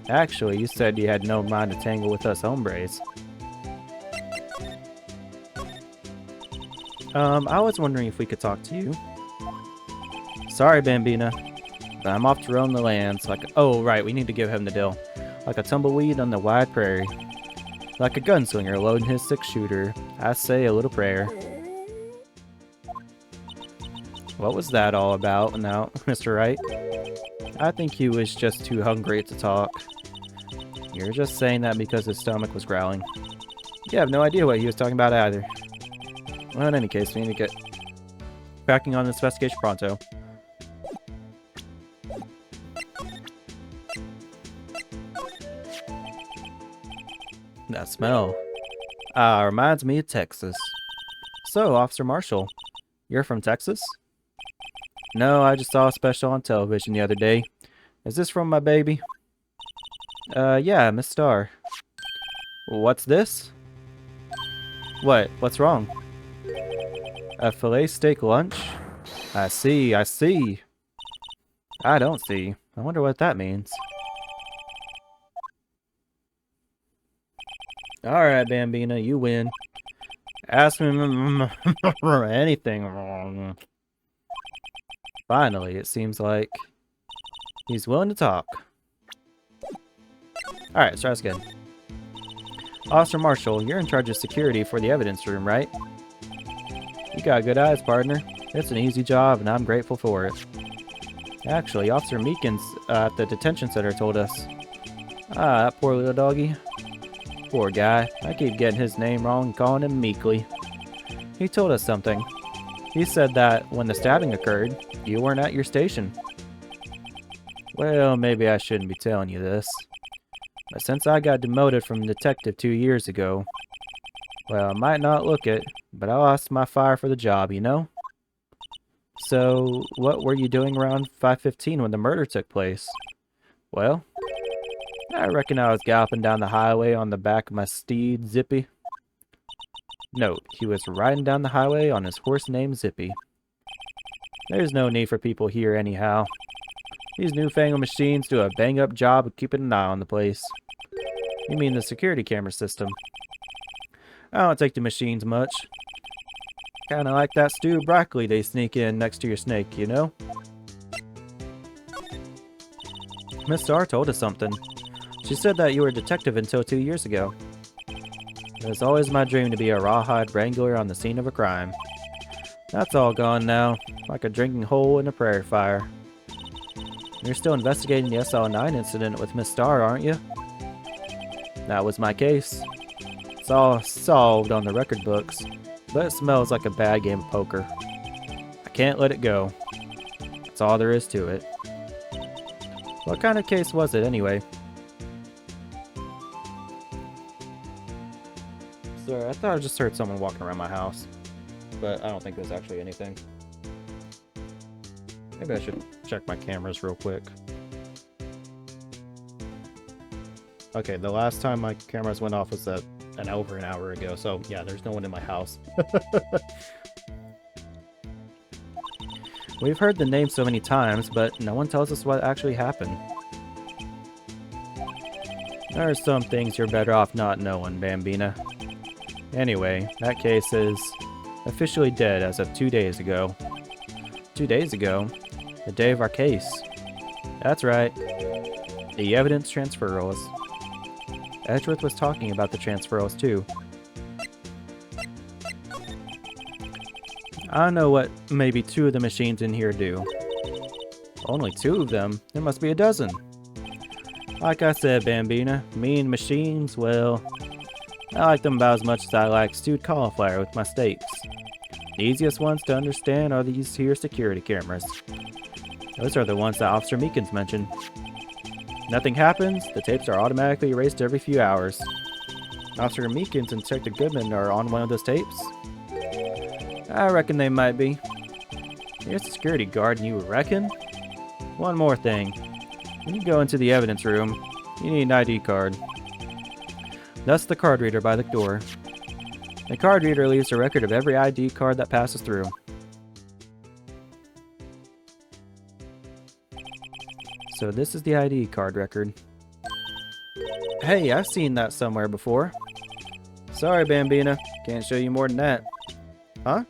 Actually, you said you had no mind to tangle with us hombres. I was wondering if we could talk to you. Sorry, Bambina, but I'm off to roam the lands like— oh, right, we need to give him the deal. Like a tumbleweed on the wide prairie. Like a gunslinger loading his six-shooter, I say a little prayer. What was that all about now, Mr. Wright? I think he was just too hungry to talk. You're just saying that because his stomach was growling. You have no idea what he was talking about either. Well, in any case, we need to get cracking on this investigation pronto. That smell. Reminds me of Texas. So, Officer Marshall, you're from Texas? No, I just saw a special on television the other day. Is this from my baby? Yeah, Miss Starr. What's this? What? What's wrong? A filet steak lunch? I see, I see. I don't see. I wonder what that means. Alright, Bambina, you win. Ask me anything. Finally, it seems like he's willing to talk. Alright, let's try this again. Officer Marshall, you're in charge of security for the evidence room, right? You got good eyes, partner. It's an easy job, and I'm grateful for it. Actually, Officer Meekins at the detention center told us. Ah, that poor little doggy. Poor guy. I keep getting his name wrong and calling him Meekly. He told us something. He said that when the stabbing occurred, you weren't at your station. Well, maybe I shouldn't be telling you this. But since I got demoted from detective 2 years ago, well, I might not look it, but I lost my fire for the job, you know? So, what were you doing around 5:15 when the murder took place? Well, I reckon I was galloping down the highway on the back of my steed, Zippy. Note, he was riding down the highway on his horse named Zippy. There's no need for people here anyhow. These newfangled machines do a bang-up job of keeping an eye on the place. You mean the security camera system? I don't take the machines much. Kinda like that stewed broccoli they sneak in next to your snake, you know? Miss Starr told us something. She said that you were a detective until 2 years ago. It was always my dream to be a rawhide wrangler on the scene of a crime. That's all gone now, like a drinking hole in a prairie fire. You're still investigating the SL9 incident with Miss Starr, aren't you? That was my case. It's all solved on the record books, but it smells like a bad game of poker. I can't let it go. That's all there is to it. What kind of case was it, anyway? Sorry, I thought I just heard someone walking around my house, but I don't think there's actually anything. Maybe I should check my cameras real quick. Okay, the last time my cameras went off was over an hour ago, so yeah, there's no one in my house. We've heard the name so many times, but no one tells us what actually happened. There are some things you're better off not knowing, Bambina. Anyway, that case is officially dead as of 2 days ago. 2 days ago? The day of our case. That's right. The evidence transferals. Edgeworth was talking about the transferals too. I know what maybe 2 of the machines in here do. Only 2 of them? There must be a dozen. Like I said, Bambina, me and machines, well, I like them about as much as I like stewed cauliflower with my steaks. The easiest ones to understand are these here security cameras. Those are the ones that Officer Meekins mentioned. Nothing happens, the tapes are automatically erased every few hours. Officer Meekins and Detective Goodman are on one of those tapes? I reckon they might be. You're a security guard and you reckon? One more thing. When you go into the evidence room, you need an ID card. That's the card reader by the door. The card reader leaves a record of every ID card that passes through. So this is the ID card record. Hey, I've seen that somewhere before. Sorry, Bambina. Can't show you more than that. Huh?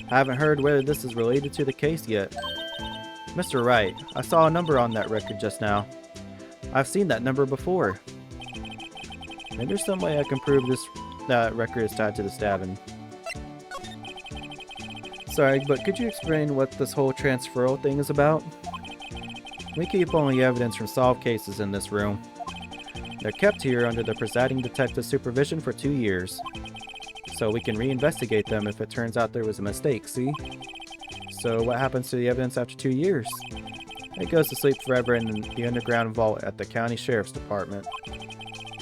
Haven't heard whether this is related to the case yet. Mr. Wright, I saw a number on that record just now. I've seen that number before. Maybe there's some way I can prove that record is tied to the stabbing. Sorry, but could you explain what this whole transferal thing is about? We keep only evidence from solved cases in this room. They're kept here under the presiding detective's supervision for 2 years. So we can reinvestigate them if it turns out there was a mistake, see? So what happens to the evidence after 2 years? It goes to sleep forever in the underground vault at the county sheriff's department.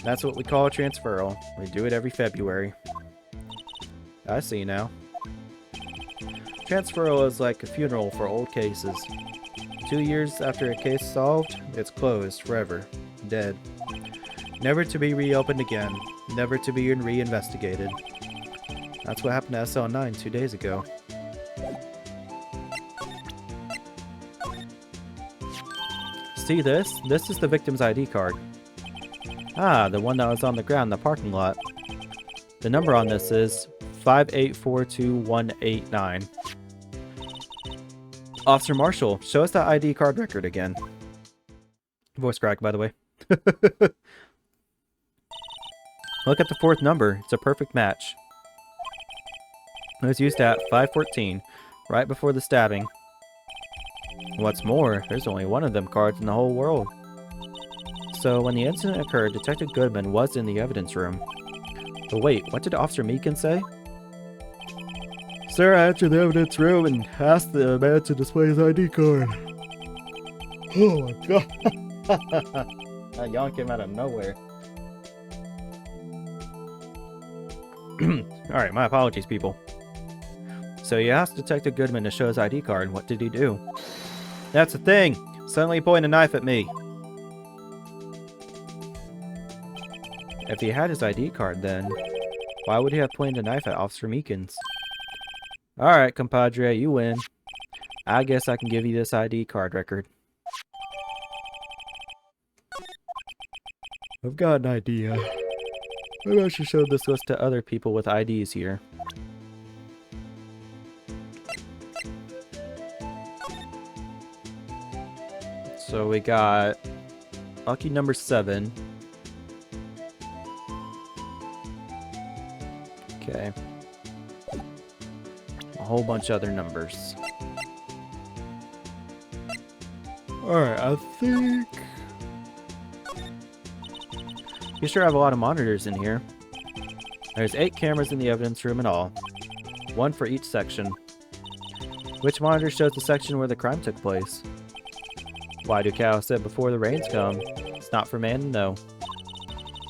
That's what we call a transferal. We do it every February. I see now. Transferal is like a funeral for old cases. 2 years after a case is solved, it's closed forever. Dead. Never to be reopened again. Never to be reinvestigated. That's what happened to SL9 2 days ago. See this? This is the victim's ID card. Ah, the one that was on the ground in the parking lot. The number on this is 5842189. Officer Marshall, show us that ID card record again. Voice crack, by the way. Look at the 4th number. It's a perfect match. It was used at 5:14, right before the stabbing. What's more, there's only one of them cards in the whole world. So when the incident occurred, Detective Goodman was in the evidence room. But wait, what did Officer Meekins say? Sir, I entered the evidence room and asked the man to display his ID card. Oh my god. That yawn came out of nowhere. Alright, my apologies, people. So you asked Detective Goodman to show his ID card. What did he do? That's the thing! Suddenly pointing a knife at me. If he had his ID card, then why would he have pointed a knife at Officer Meekins? Alright, compadre, you win. I guess I can give you this ID card record. I've got an idea. Maybe I should show this list to other people with IDs here. So we got lucky number 7. Okay. A whole bunch of other numbers. Alright, I think... You sure have a lot of monitors in here. There's 8 cameras in the evidence room in all. 1 for each section. Which monitor shows the section where the crime took place? Why do cows sit before the rains come? It's not for man to know.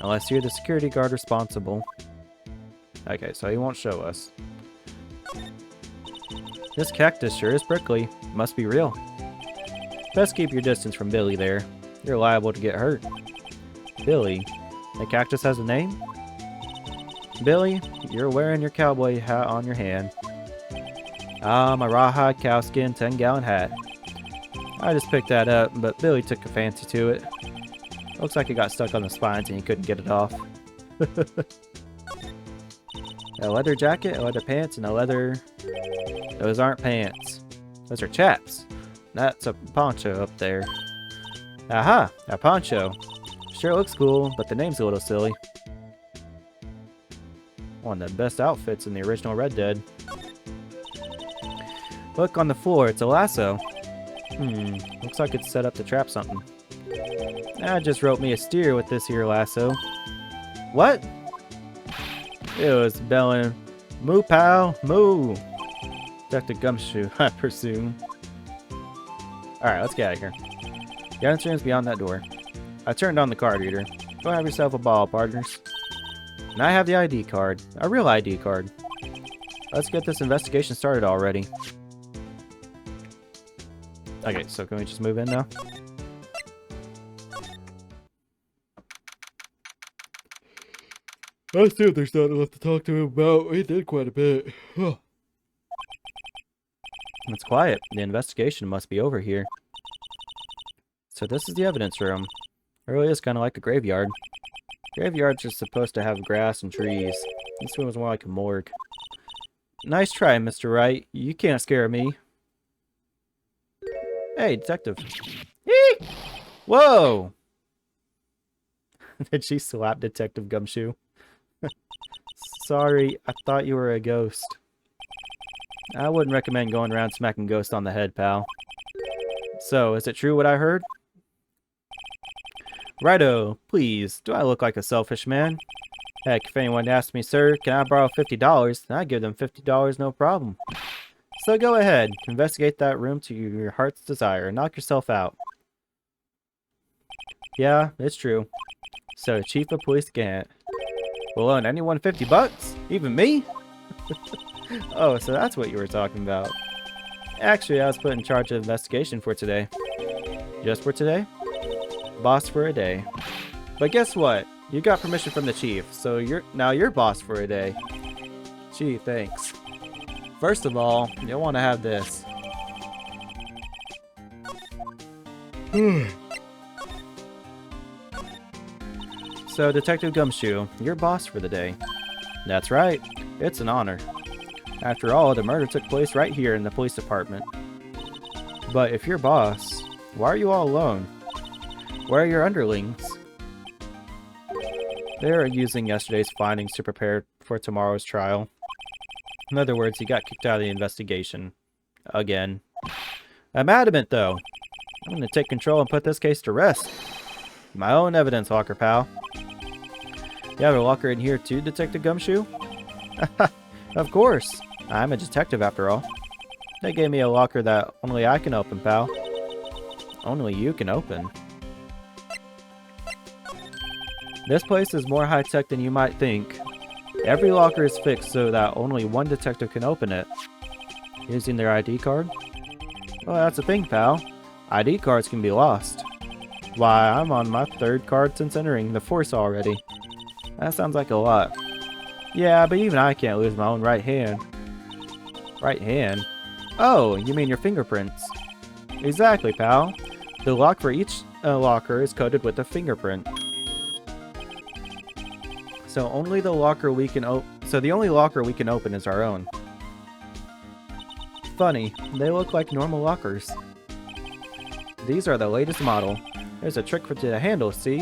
Unless you're the security guard responsible. Okay, so he won't show us. This cactus sure is prickly. Must be real. Best keep your distance from Billy there. You're liable to get hurt. Billy? The cactus has a name? Billy, you're wearing your cowboy hat on your hand. Ah, my rawhide cowskin 10-gallon hat. I just picked that up, but Billy took a fancy to it. Looks like it got stuck on the spines and he couldn't get it off. A leather jacket, a leather pants, and a leather... Those aren't pants. Those are chaps. That's a poncho up there. Aha! A poncho. Sure looks cool, but the name's a little silly. One of the best outfits in the original Red Dead. Look on the floor, it's a lasso. Looks like it's set up to trap something. I just wrote me a steer with this here lasso. What? It was bellowing, "Moo, pal, moo!" Detective Gumshoe, I presume. Alright, let's get out of here. The answer is beyond that door. I turned on the card reader. Go have yourself a ball, partners. And I have the ID card. A real ID card. Let's get this investigation started already. Okay, so can we just move in now? I see if there's nothing left to talk to him about. He did quite a bit. It's quiet. The investigation must be over here. So this is the evidence room. It really is kind of like a graveyard. Graveyards are supposed to have grass and trees. This one was more like a morgue. Nice try, Mr. Wright. You can't scare me. Hey, detective. Eek! Whoa! Did she slap Detective Gumshoe? Sorry, I thought you were a ghost. I wouldn't recommend going around smacking ghosts on the head, pal. So, is it true what I heard? Righto, please, do I look like a selfish man? Heck, if anyone asked me, sir, can I borrow $50, then I'd give them $50 no problem. So go ahead, investigate that room to your heart's desire, knock yourself out. Yeah, it's true. So, Chief of Police Gant. Will loan anyone $50? Even me? Oh, so that's what you were talking about. Actually, I was put in charge of the investigation for today. Just for today? Boss for a day. But guess what? You got permission from the chief, so you're boss for a day. Gee, thanks. First of all, you'll want to have this. So, Detective Gumshoe, you're boss for the day. That's right. It's an honor. After all, the murder took place right here in the police department. But if you're boss, why are you all alone? Where are your underlings? They're using yesterday's findings to prepare for tomorrow's trial. In other words, he got kicked out of the investigation. Again. I'm adamant, though. I'm going to take control and put this case to rest. My own evidence, locker pal. You have a locker in here too, Detective Gumshoe? Of course. I'm a detective after all. They gave me a locker that only I can open, pal. Only you can open. This place is more high-tech than you might think. Every locker is fixed so that only one detective can open it. Using their ID card? Well, that's the thing, pal. ID cards can be lost. Why, I'm on my 3rd card since entering the force already. That sounds like a lot. Yeah, but even I can't lose my own right hand. Right hand? Oh, you mean your fingerprints. Exactly, pal. The lock for each locker is coded with a fingerprint. So the only locker we can open is our own. Funny, they look like normal lockers. These are the latest model. There's a trick for the handle, see?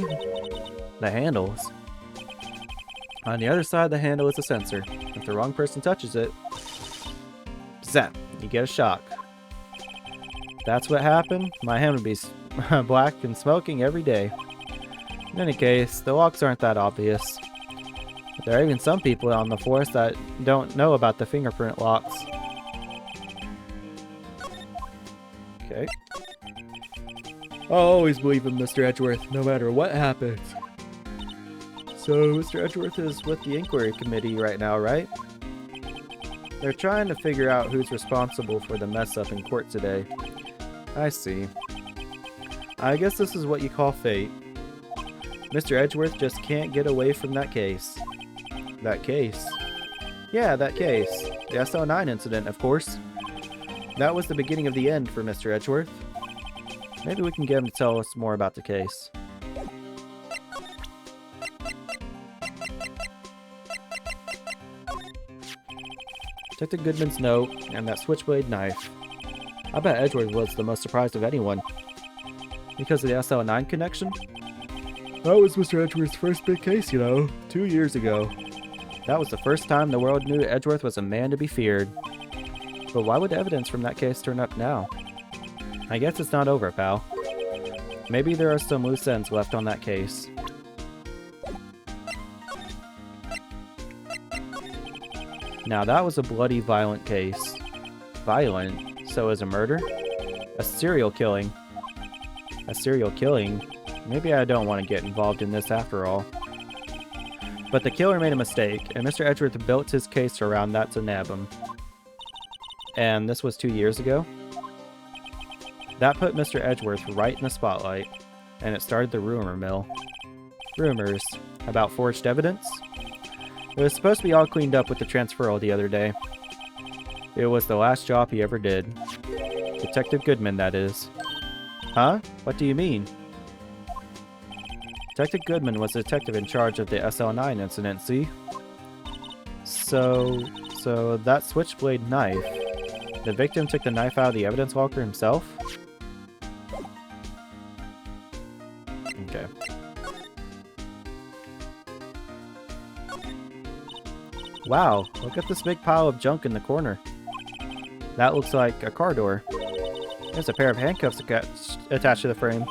The handles. On the other side of the handle is a sensor. If the wrong person touches it, zap, you get a shock. That's what happened. My hand would be black and smoking every day. In any case, the locks aren't that obvious. But there are even some people on the force that don't know about the fingerprint locks. Okay. I'll always believe in Mr. Edgeworth, no matter what happens. So, Mr. Edgeworth is with the inquiry committee right now, right? They're trying to figure out who's responsible for the mess-up in court today. I see. I guess this is what you call fate. Mr. Edgeworth just can't get away from that case. That case? Yeah, that case. The SO9 incident, of course. That was the beginning of the end for Mr. Edgeworth. Maybe we can get him to tell us more about the case. Detective Goodman's note, and that switchblade knife. I bet Edgeworth was the most surprised of anyone. Because of the SL9 connection? That was Mr. Edgeworth's first big case, you know, 2 years ago. That was the first time the world knew Edgeworth was a man to be feared. But why would evidence from that case turn up now? I guess it's not over, pal. Maybe there are some loose ends left on that case. Now that was a bloody, violent case. Violent? So is a murder? A serial killing? A serial killing? Maybe I don't want to get involved in this after all. But the killer made a mistake, and Mr. Edgeworth built his case around that to nab him. And this was 2 years ago? That put Mr. Edgeworth right in the spotlight, and it started the rumor mill. Rumors about forged evidence? It was supposed to be all cleaned up with the transferal the other day. It was the last job he ever did. Detective Goodman, that is. Huh? What do you mean? Detective Goodman was the detective in charge of the SL9 incident, see? So that switchblade knife. The victim took the knife out of the evidence locker himself? Okay. Wow, look at this big pile of junk in the corner. That looks like a car door. There's a pair of handcuffs attached to the frame.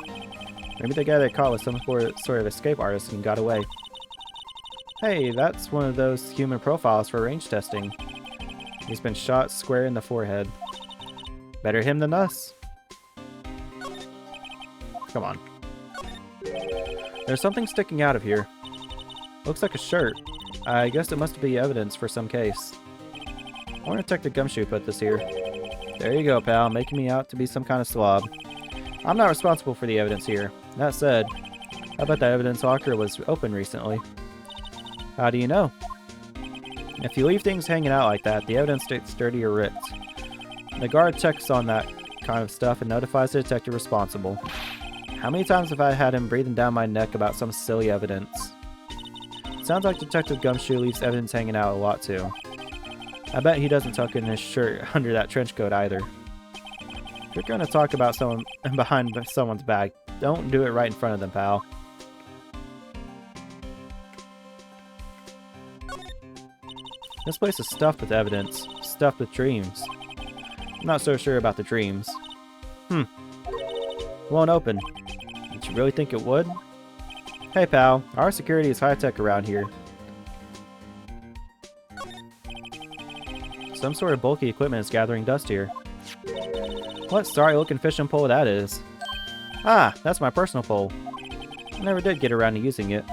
Maybe the guy they caught was some sort of escape artist and got away. Hey, that's one of those human profiles for range testing. He's been shot square in the forehead. Better him than us. Come on. There's something sticking out of here. Looks like a shirt. I guess it must be evidence for some case. I want to Detective Gumshoe put this here. There you go, pal, making me out to be some kind of slob. I'm not responsible for the evidence here. That said, I bet that evidence locker was open recently. How do you know? If you leave things hanging out like that, the evidence gets dirty or ripped. The guard checks on that kind of stuff and notifies the detective responsible. How many times have I had him breathing down my neck about some silly evidence? Sounds like Detective Gumshoe leaves evidence hanging out a lot too. I bet he doesn't tuck in his shirt under that trench coat either. If you're gonna talk about someone behind someone's back, don't do it right in front of them, pal. This place is stuffed with evidence, stuffed with dreams. I'm not so sure about the dreams. Won't open. Did you really think it would? Hey pal, our security is high-tech around here. Some sort of bulky equipment is gathering dust here. What sorry-looking fishing pole that is. Ah, that's my personal pole. I never did get around to using it.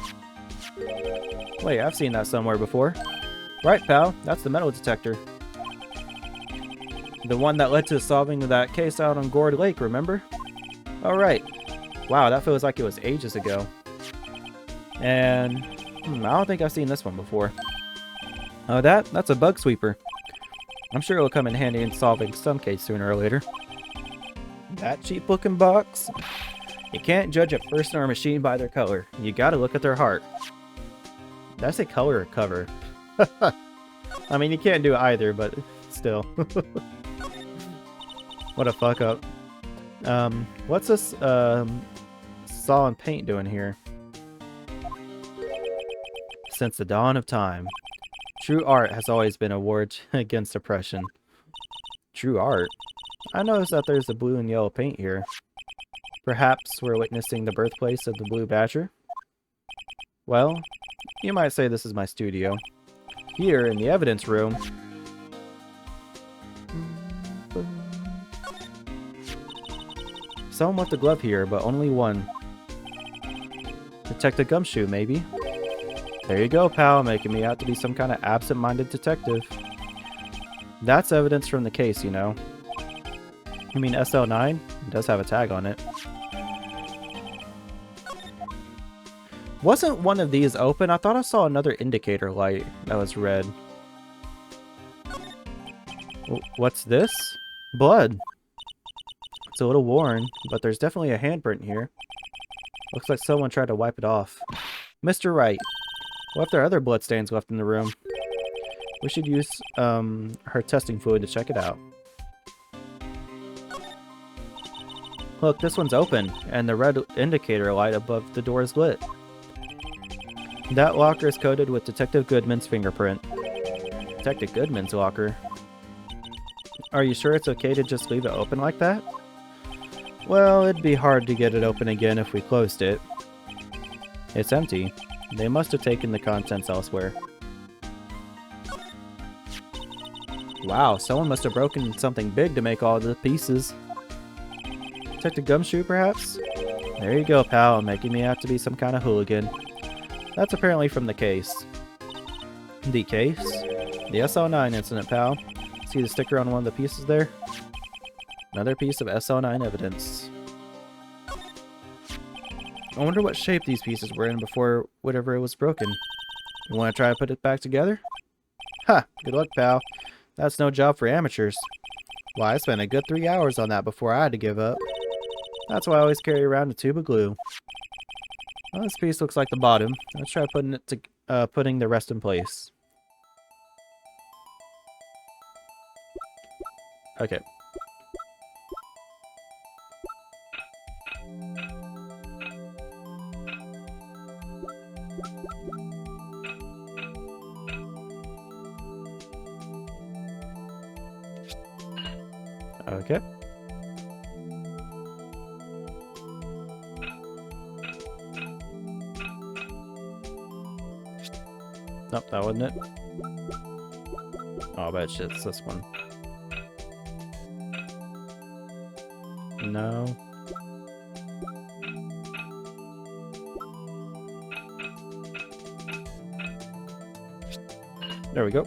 Wait, I've seen that somewhere before. Right, pal. That's the metal detector. The one that led to solving that case out on Gourd Lake, remember? Oh, right. Wow, that feels like it was ages ago. And... I don't think I've seen this one before. Oh, that's a bug sweeper. I'm sure it'll come in handy in solving some case sooner or later. That cheap looking box? You can't judge a person or a machine by their color. You gotta look at their heart. Did I say color or cover? I mean, you can't do either, but still. What a fuck up. What's this, saw and paint doing here? Since the dawn of time, true art has always been a war against oppression. True art? I noticed that there's a blue and yellow paint here. Perhaps we're witnessing the birthplace of the Blue Badger? Well, you might say this is my studio. Here, in the evidence room... Someone left a glove here, but only one. Detective Gumshoe, maybe? There you go, pal, making me out to be some kind of absent-minded detective. That's evidence from the case, you know. I mean, SL9 does have a tag on it. Wasn't one of these open? I thought I saw another indicator light that was red. What's this? Blood. It's a little worn, but there's definitely a handprint here. Looks like someone tried to wipe it off. Mr. Wright, what if there are other bloodstains left in the room? We should use her testing fluid to check it out. Look, this one's open, and the red indicator light above the door is lit. That locker is coated with Detective Goodman's fingerprint. Detective Goodman's locker? Are you sure it's okay to just leave it open like that? Well, it'd be hard to get it open again if we closed it. It's empty. They must have taken the contents elsewhere. Wow, someone must have broken something big to make all the pieces. Detective Gumshoe, perhaps? There you go, pal, making me out to be some kind of hooligan. That's apparently from the case. The case? The SL9 incident, pal. See the sticker on one of the pieces there? Another piece of SL9 evidence. I wonder what shape these pieces were in before whatever it was broken. You want to try to put it back together? Ha! Good luck, pal. That's no job for amateurs. Why, I spent a good 3 hours on that before I had to give up. That's why I always carry around a tube of glue. Well, this piece looks like the bottom. Let's try putting the rest in place. Okay. Okay. Nope, that wasn't it. Oh, I bet it's this one. No. There we go.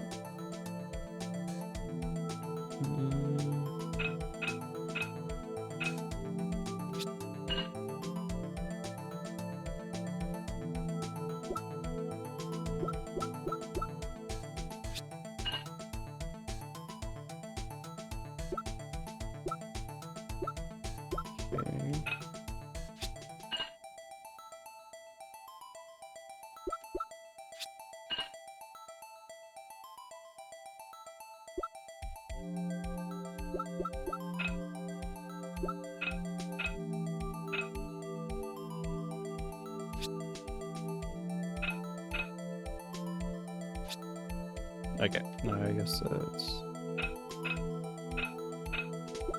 Okay, I guess it's...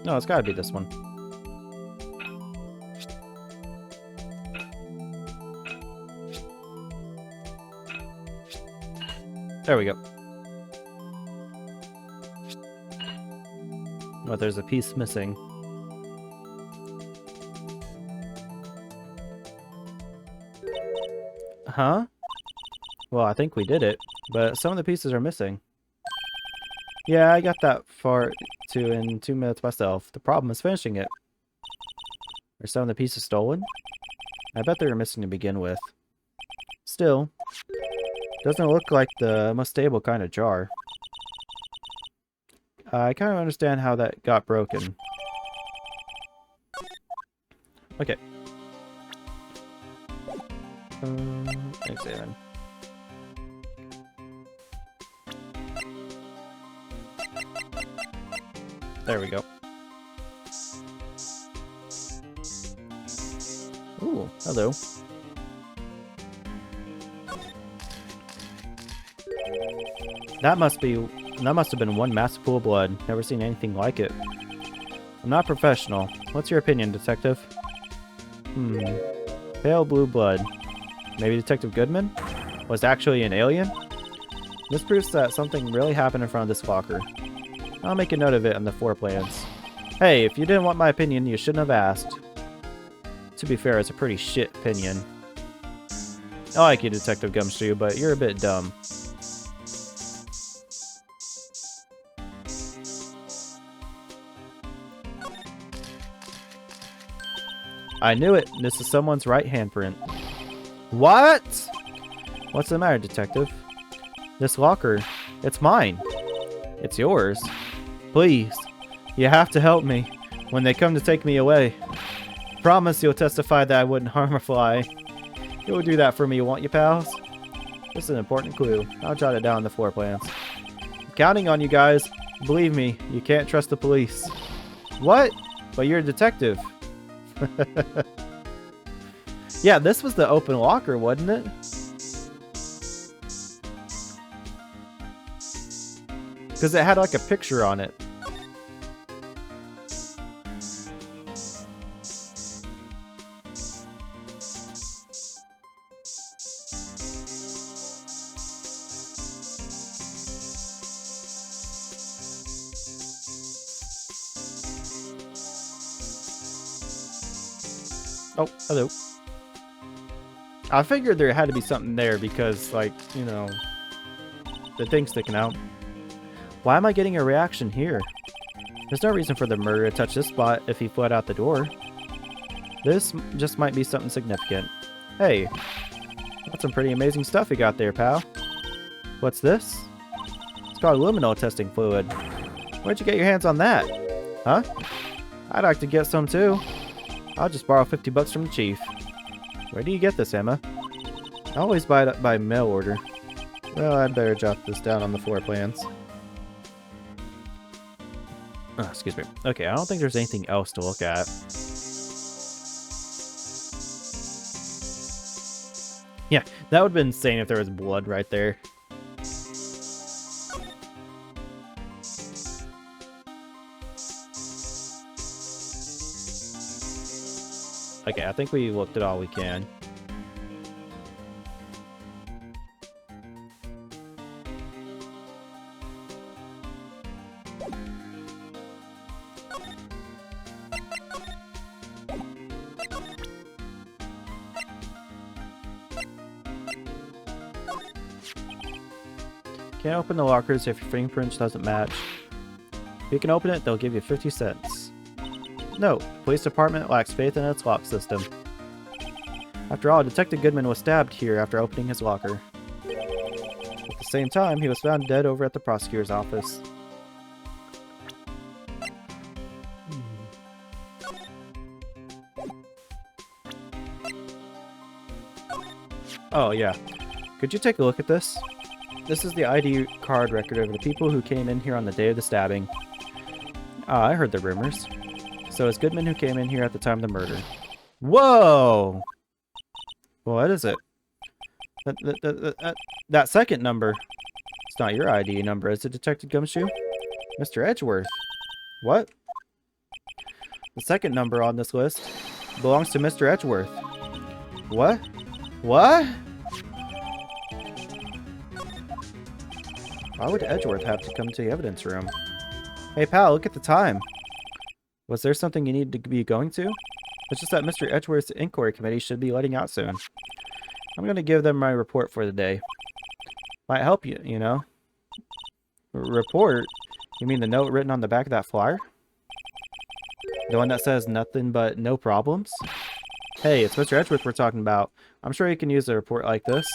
No, it's gotta be this one. There we go. But there's a piece missing. Huh? Well, I think we did it, but some of the pieces are missing. Yeah, I got that far too in 2 minutes myself. The problem is finishing it. Are some of the pieces stolen? I bet they were missing to begin with. Still, doesn't look like the most stable kind of jar. I kind of understand how that got broken. Okay. Examine. There we go. Ooh, hello. That must have been one massive pool of blood. Never seen anything like it. I'm not professional. What's your opinion, detective? Pale blue blood. Maybe Detective Goodman was actually an alien? This proves that something really happened in front of this locker. I'll make a note of it on the floor plans. Hey, if you didn't want my opinion, you shouldn't have asked. To be fair, it's a pretty shit opinion. I like you, Detective Gumshoe, but you're a bit dumb. I knew it. This is someone's right handprint. What? What's the matter, Detective? This locker, it's mine. It's yours. Please, you have to help me when they come to take me away. Promise you'll testify that I wouldn't harm a fly. You'll do that for me, won't you, pals? This is an important clue. I'll jot it down on the floor plans. I'm counting on you guys. Believe me, you can't trust the police. What? But you're a detective. Yeah, this was the open locker, wasn't it? Because it had like a picture on it. Oh, hello. I figured there had to be something there because, like, you know, the thing sticking out. Why am I getting a reaction here? There's no reason for the murderer to touch this spot if he fled out the door. This just might be something significant. Hey, that's some pretty amazing stuff you got there, pal. What's this? It's called luminol testing fluid. Where'd you get your hands on that? Huh? I'd like to get some too. I'll just borrow 50 bucks from the chief. Where do you get this, Emma? I always buy it by mail order. Well, I'd better jot this down on the floor plans. Oh, excuse me. Okay, I don't think there's anything else to look at. Yeah, that would have been insane if there was blood right there. Okay, I think we looked at all we can. Can't open the lockers if your fingerprints doesn't match. If you can open it, they'll give you 50 cents. No, the police department lacks faith in its lock system. After all, Detective Goodman was stabbed here after opening his locker. At the same time, he was found dead over at the prosecutor's office. Oh, yeah. Could you take a look at this? This is the ID card record of the people who came in here on the day of the stabbing. Ah, I heard the rumors. So it's Goodman who came in here at the time of the murder. Whoa! What is it? That second number. It's not your ID number, is it, Detective Gumshoe? Mr. Edgeworth. What? The second number on this list belongs to Mr. Edgeworth. What? What? Why would Edgeworth have to come to the evidence room? Hey pal, look at the time. Was there something you need to be going to? It's just that Mr. Edgeworth's inquiry committee should be letting out soon. I'm going to give them my report for the day. Might help you, you know. Report? You mean the note written on the back of that flyer? The one that says nothing but no problems? Hey, it's Mr. Edgeworth we're talking about. I'm sure he can use a report like this.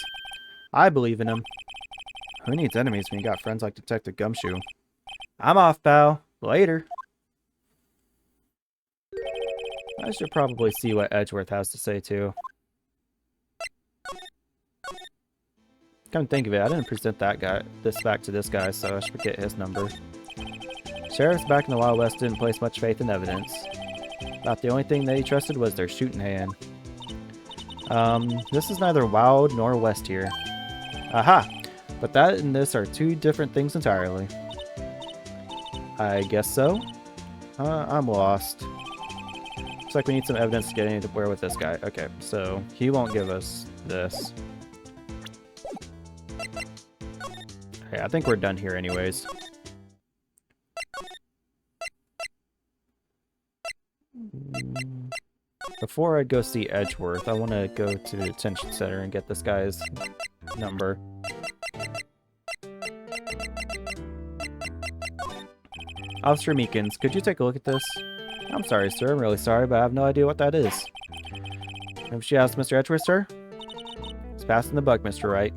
I believe in him. Who needs enemies when you got friends like Detective Gumshoe? I'm off, pal. Later. I should probably see what Edgeworth has to say, too. Come to think of it, I didn't present this back to this guy, so I should get his number. Sheriffs back in the Wild West didn't place much faith in evidence. About the only thing they trusted was their shooting hand. This is neither Wild nor West here. Aha! But that and this are two different things entirely. I guess so? I'm lost. Looks like we need some evidence to get anywhere with this guy. Okay, so he won't give us this. Okay, I think we're done here anyways. Before I go see Edgeworth, I want to go to the detention center and get this guy's number. Officer Meekins, could you take a look at this? I'm sorry, sir. I'm really sorry, but I have no idea what that is. Have she asked Mr. Edgeworth, sir? It's passing the buck, Mr. Wright.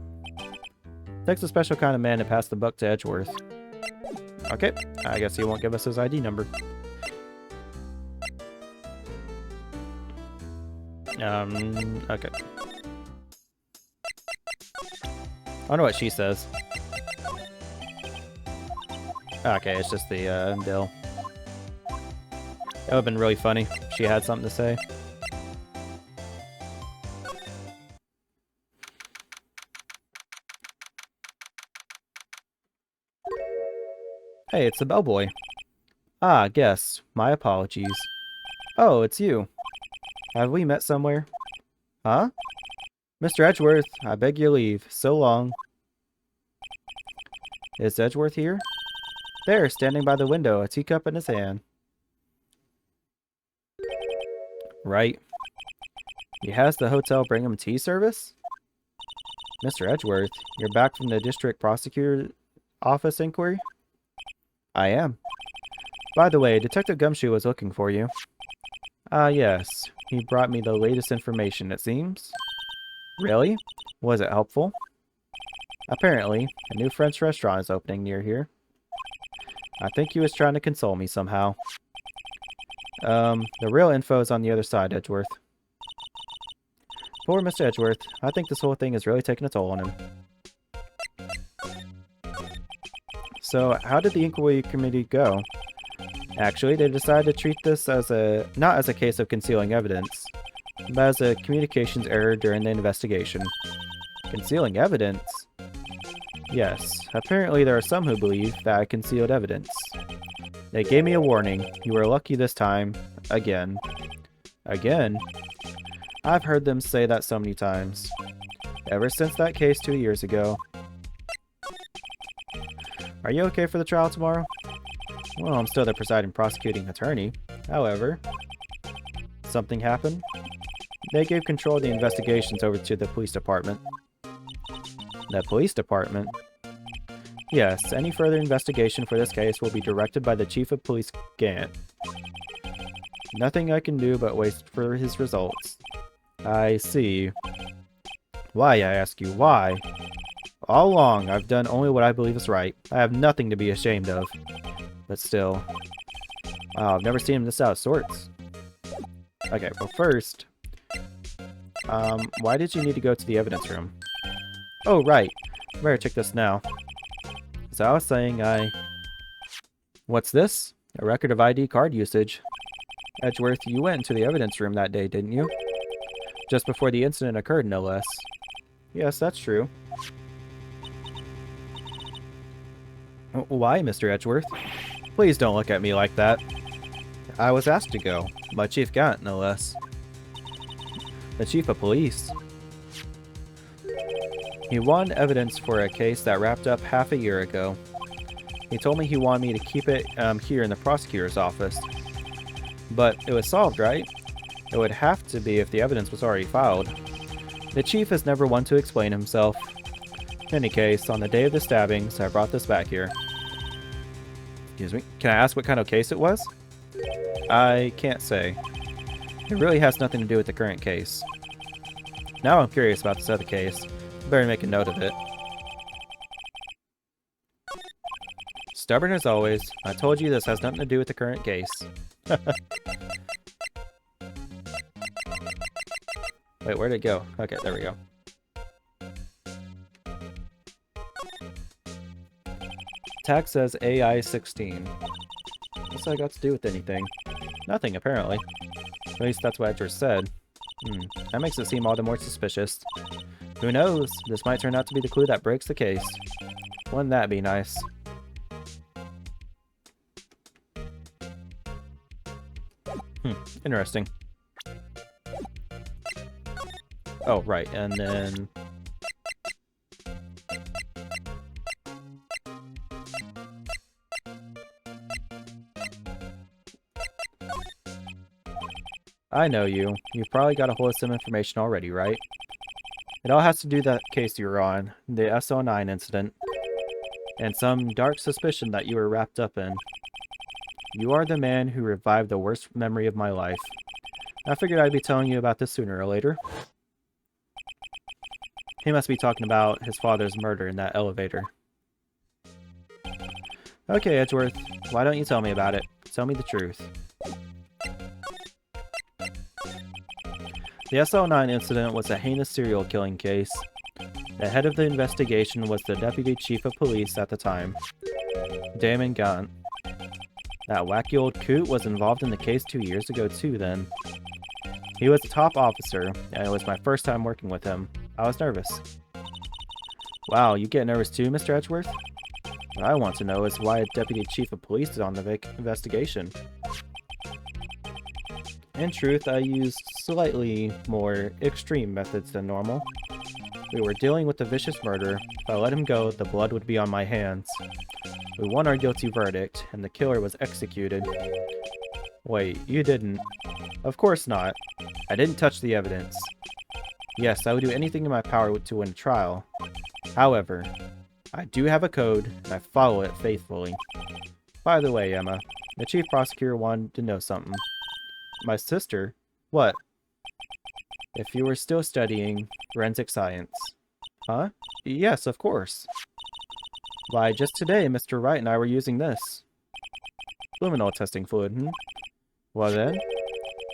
Takes a special kind of man to pass the buck to Edgeworth. Okay, I guess he won't give us his ID number. Okay. I wonder what she says. Okay, it's just the, bill. That would have been really funny if she had something to say. Hey, it's the bellboy. Ah, guess. My apologies. Oh, it's you. Have we met somewhere? Huh? Mr. Edgeworth, I beg your leave. So long. Is Edgeworth here? There, standing by the window, a teacup in his hand. Right. He has the hotel bring him tea service? Mr. Edgeworth, you're back from the district prosecutor's office inquiry? I am. By the way, Detective Gumshoe was looking for you. Ah, yes. He brought me the latest information, it seems. Really? Was it helpful? Apparently, a new French restaurant is opening near here. I think he was trying to console me somehow. The real info is on the other side, Edgeworth. Poor Mr. Edgeworth. I think this whole thing is really taking a toll on him. So, how did the inquiry committee go? Actually, they decided to treat this as not as a case of concealing evidence, but as a communications error during the investigation. Concealing evidence? Yes, apparently there are some who believe that I concealed evidence. They gave me a warning. You were lucky this time. Again. Again? I've heard them say that so many times. Ever since that case 2 years ago. Are you okay for the trial tomorrow? Well, I'm still the presiding prosecuting attorney. However, something happened. They gave control of the investigations over to the police department. The police department? Yes, any further investigation for this case will be directed by the Chief of Police Gant. Nothing I can do but wait for his results. I see. Why, I ask you, why? All along, I've done only what I believe is right. I have nothing to be ashamed of. But still... Wow, I've never seen him this out of sorts. Okay, well first... why did you need to go to the evidence room? Oh, right. I better check this now. So I was saying What's this? A record of ID card usage. Edgeworth, you went into the evidence room that day, didn't you? Just before the incident occurred, no less. Yes, that's true. Why, Mr. Edgeworth? Please don't look at me like that. I was asked to go. By Chief Gant, no less. The Chief of Police. He wanted evidence for a case that wrapped up half a year ago. He told me he wanted me to keep it here in the prosecutor's office. But it was solved, right? It would have to be if the evidence was already filed. The chief is never one to explain himself. In any case, on the day of the stabbings, I brought this back here. Excuse me. Can I ask what kind of case it was? I can't say. It really has nothing to do with the current case. Now I'm curious about this other case. Better make a note of it. Stubborn as always, I told you this has nothing to do with the current case. Wait, where'd it go? Okay, there we go. Tag says AI 16. What's that got to do with anything? Nothing, apparently. At least that's what Edgar said. That makes it seem all the more suspicious. Who knows? This might turn out to be the clue that breaks the case. Wouldn't that be nice? Interesting. Oh, right, and then... I know you. You've probably got a hold of some information already, right? It all has to do with that case you were on, the SO9 incident, and some dark suspicion that you were wrapped up in. You are the man who revived the worst memory of my life. I figured I'd be telling you about this sooner or later. He must be talking about his father's murder in that elevator. Okay, Edgeworth, why don't you tell me about it? Tell me the truth. The SO9 incident was a heinous serial killing case. The head of the investigation was the Deputy Chief of Police at the time, Damon Gaunt. That wacky old coot was involved in the case 2 years ago too then. He was a top officer, and it was my first time working with him. I was nervous. Wow, you get nervous too, Mr. Edgeworth? What I want to know is why a Deputy Chief of Police is on the investigation. In truth, I used slightly more extreme methods than normal. We were dealing with a vicious murder. If I let him go, the blood would be on my hands. We won our guilty verdict, and the killer was executed. Wait, you didn't? Of course not. I didn't touch the evidence. Yes, I would do anything in my power to win a trial. However, I do have a code, and I follow it faithfully. By the way, Emma, the chief prosecutor wanted to know something. My sister? What? If you were still studying forensic science. Huh? Yes, of course. Why, just today, Mr. Wright and I were using this. Luminol testing fluid, Well then,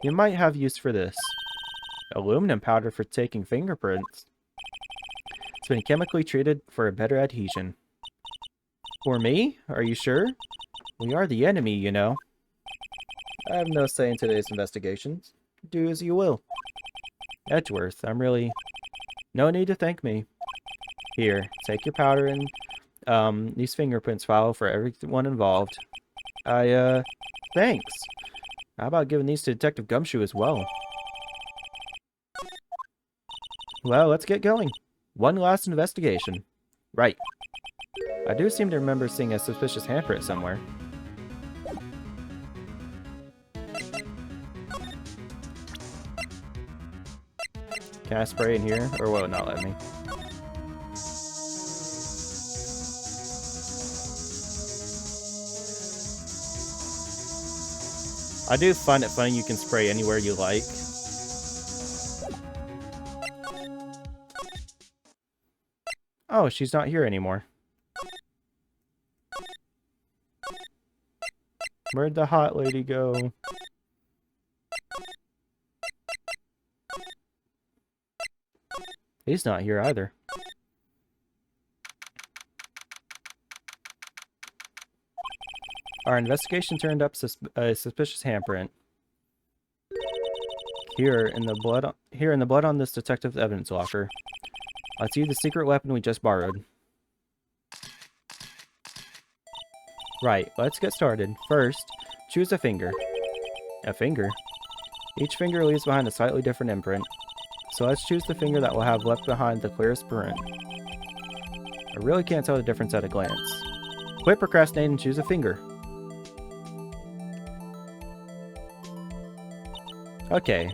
you might have use for this. Aluminum powder for taking fingerprints. It's been chemically treated for a better adhesion. For me? Are you sure? We are the enemy, you know. I have no say in today's investigations. Do as you will. Edgeworth, I'm really... No need to thank me. Here, take your powder and these fingerprints file for everyone involved. Thanks. How about giving these to Detective Gumshoe as well? Well, let's get going. One last investigation. Right. I do seem to remember seeing a suspicious handprint somewhere. Can I spray in here, or will it not let me? I do find it funny you can spray anywhere you like. Oh, she's not here anymore. Where'd the hot lady go? He's not here either. Our investigation turned up a suspicious handprint. Here in the blood on this detective's evidence locker. I see the secret weapon we just borrowed. Right, let's get started. First, choose a finger. A finger? Each finger leaves behind a slightly different imprint. So let's choose the finger that will have left behind the clearest print. I really can't tell the difference at a glance. Quit procrastinating and choose a finger. Okay,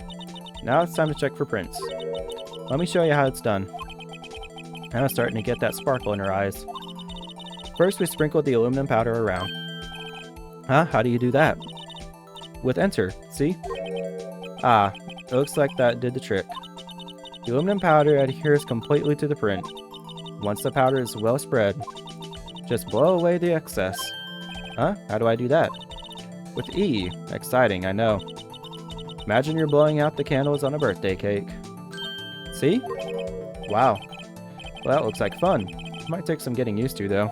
now it's time to check for prints. Let me show you how it's done. I was starting to get that sparkle in her eyes. First, we sprinkled the aluminum powder around. Huh? How do you do that? With enter, see? Ah, it looks like that did the trick. The aluminum powder adheres completely to the print. Once the powder is well spread, just blow away the excess. Huh? How do I do that? With E. Exciting, I know. Imagine you're blowing out the candles on a birthday cake. See? Wow. Well, that looks like fun. Might take some getting used to, though.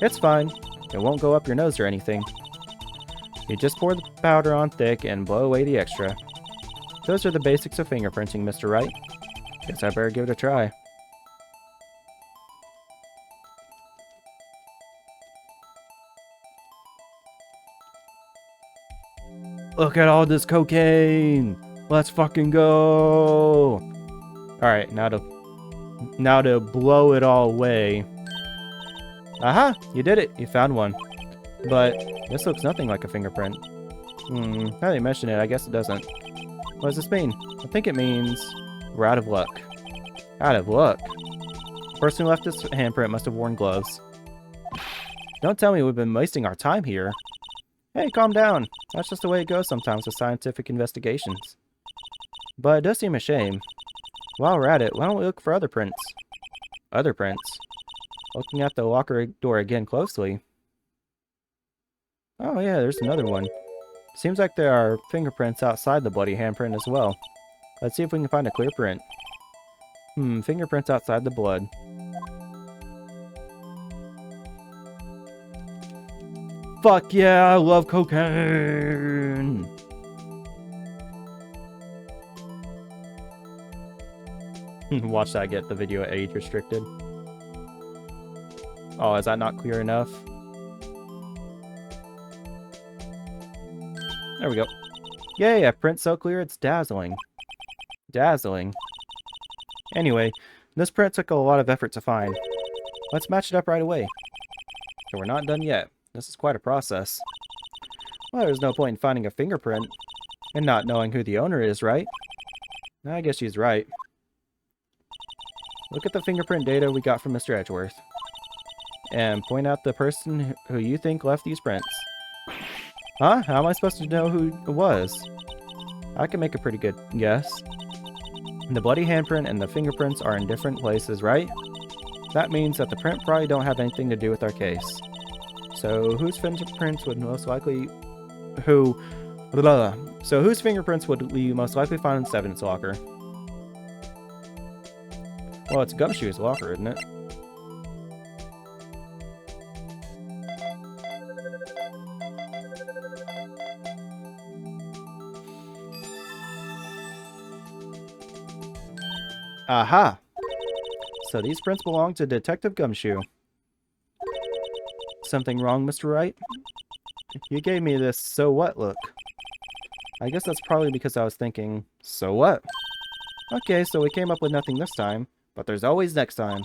It's fine. It won't go up your nose or anything. You just pour the powder on thick and blow away the extra. Those are the basics of fingerprinting, Mr. Wright. Guess I better give it a try. Look at all this cocaine! Let's fucking go! Alright, now to blow it all away. Aha! You did it! You found one. But this looks nothing like a fingerprint. Now that you mention it, I guess it doesn't. What does this mean? I think it means we're out of luck. Out of luck? The person who left this handprint must have worn gloves. Don't tell me we've been wasting our time here. Hey, calm down. That's just the way it goes sometimes with scientific investigations. But it does seem a shame. While we're at it, why don't we look for other prints? Other prints? Looking at the locker door again closely. Oh yeah, there's another one. Seems like there are fingerprints outside the bloody handprint as well. Let's see if we can find a clear print. Fingerprints outside the blood. Fuck yeah, I love cocaine! Watch that get the video age restricted. Oh, is that not clear enough? There we go. Yay, a print so clear it's dazzling. Dazzling. Anyway, this print took a lot of effort to find. Let's match it up right away. So we're not done yet. This is quite a process. Well, there's no point in finding a fingerprint and not knowing who the owner is, right? I guess she's right. Look at the fingerprint data we got from Mr. Edgeworth. And point out the person who you think left these prints. Huh? How am I supposed to know who it was? I can make a pretty good guess. The bloody handprint and the fingerprints are in different places, right? That means that the print probably don't have anything to do with our case. So whose fingerprints would most likely... So whose fingerprints would we most likely find in Seven's locker? Well, it's Gumshoe's locker, isn't it? Aha! So these prints belong to Detective Gumshoe. Something wrong, Mr. Wright? You gave me this so what look. I guess that's probably because I was thinking, so what? Okay, so we came up with nothing this time, but there's always next time.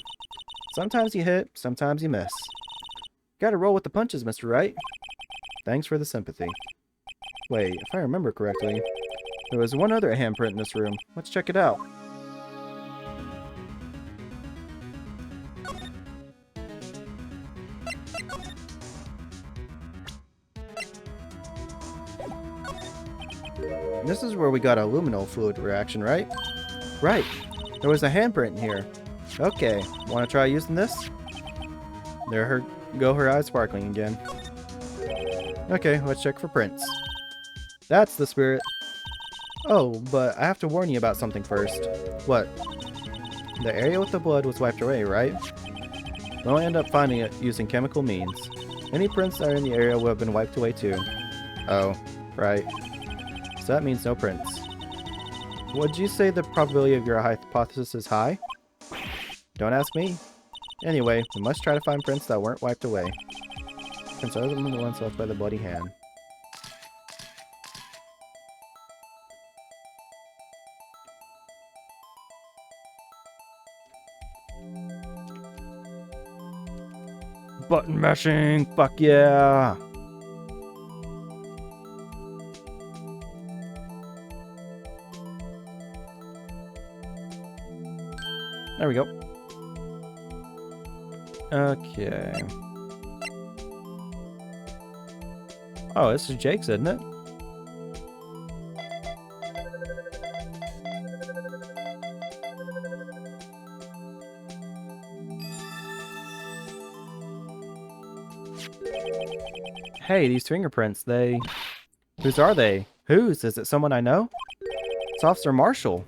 Sometimes you hit, sometimes you miss. Gotta roll with the punches, Mr. Wright. Thanks for the sympathy. Wait, if I remember correctly, there was one other handprint in this room. Let's check it out. This is where we got a luminol fluid reaction, right? Right. There was a handprint in here. Okay, want to try using this? There go her eyes sparkling again. Okay, let's check for prints. That's the spirit. Oh, but I have to warn you about something first. What? The area with the blood was wiped away, right? We'll end up finding it using chemical means. Any prints that are in the area will have been wiped away too. Oh, right. So that means no prints. Would you say the probability of your hypothesis is high? Don't ask me. Anyway, we must try to find prints that weren't wiped away. Since other than the ones left by the bloody hand. Button mashing! Fuck yeah! There we go. Okay. Oh, this is Jake's, isn't it? Hey, these fingerprints, they... Whose are they? Whose? Is it someone I know? It's Officer Marshall.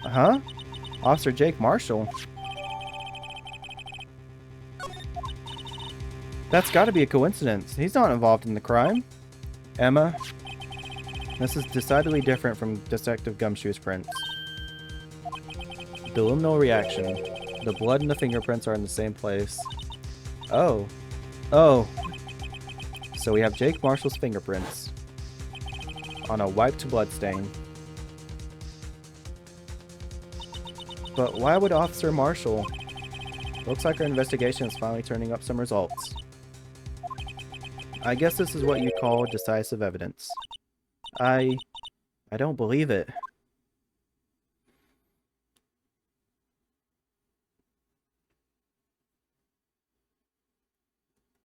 Huh? Officer Jake Marshall. That's gotta be a coincidence. He's not involved in the crime. Emma, this is decidedly different from Detective Gumshoe's prints. The luminal reaction. The blood and the fingerprints are in the same place. Oh. Oh. So we have Jake Marshall's fingerprints on a wiped bloodstain. But why would Officer Marshall? Looks like our investigation is finally turning up some results. I guess this is what you call decisive evidence. I don't believe it.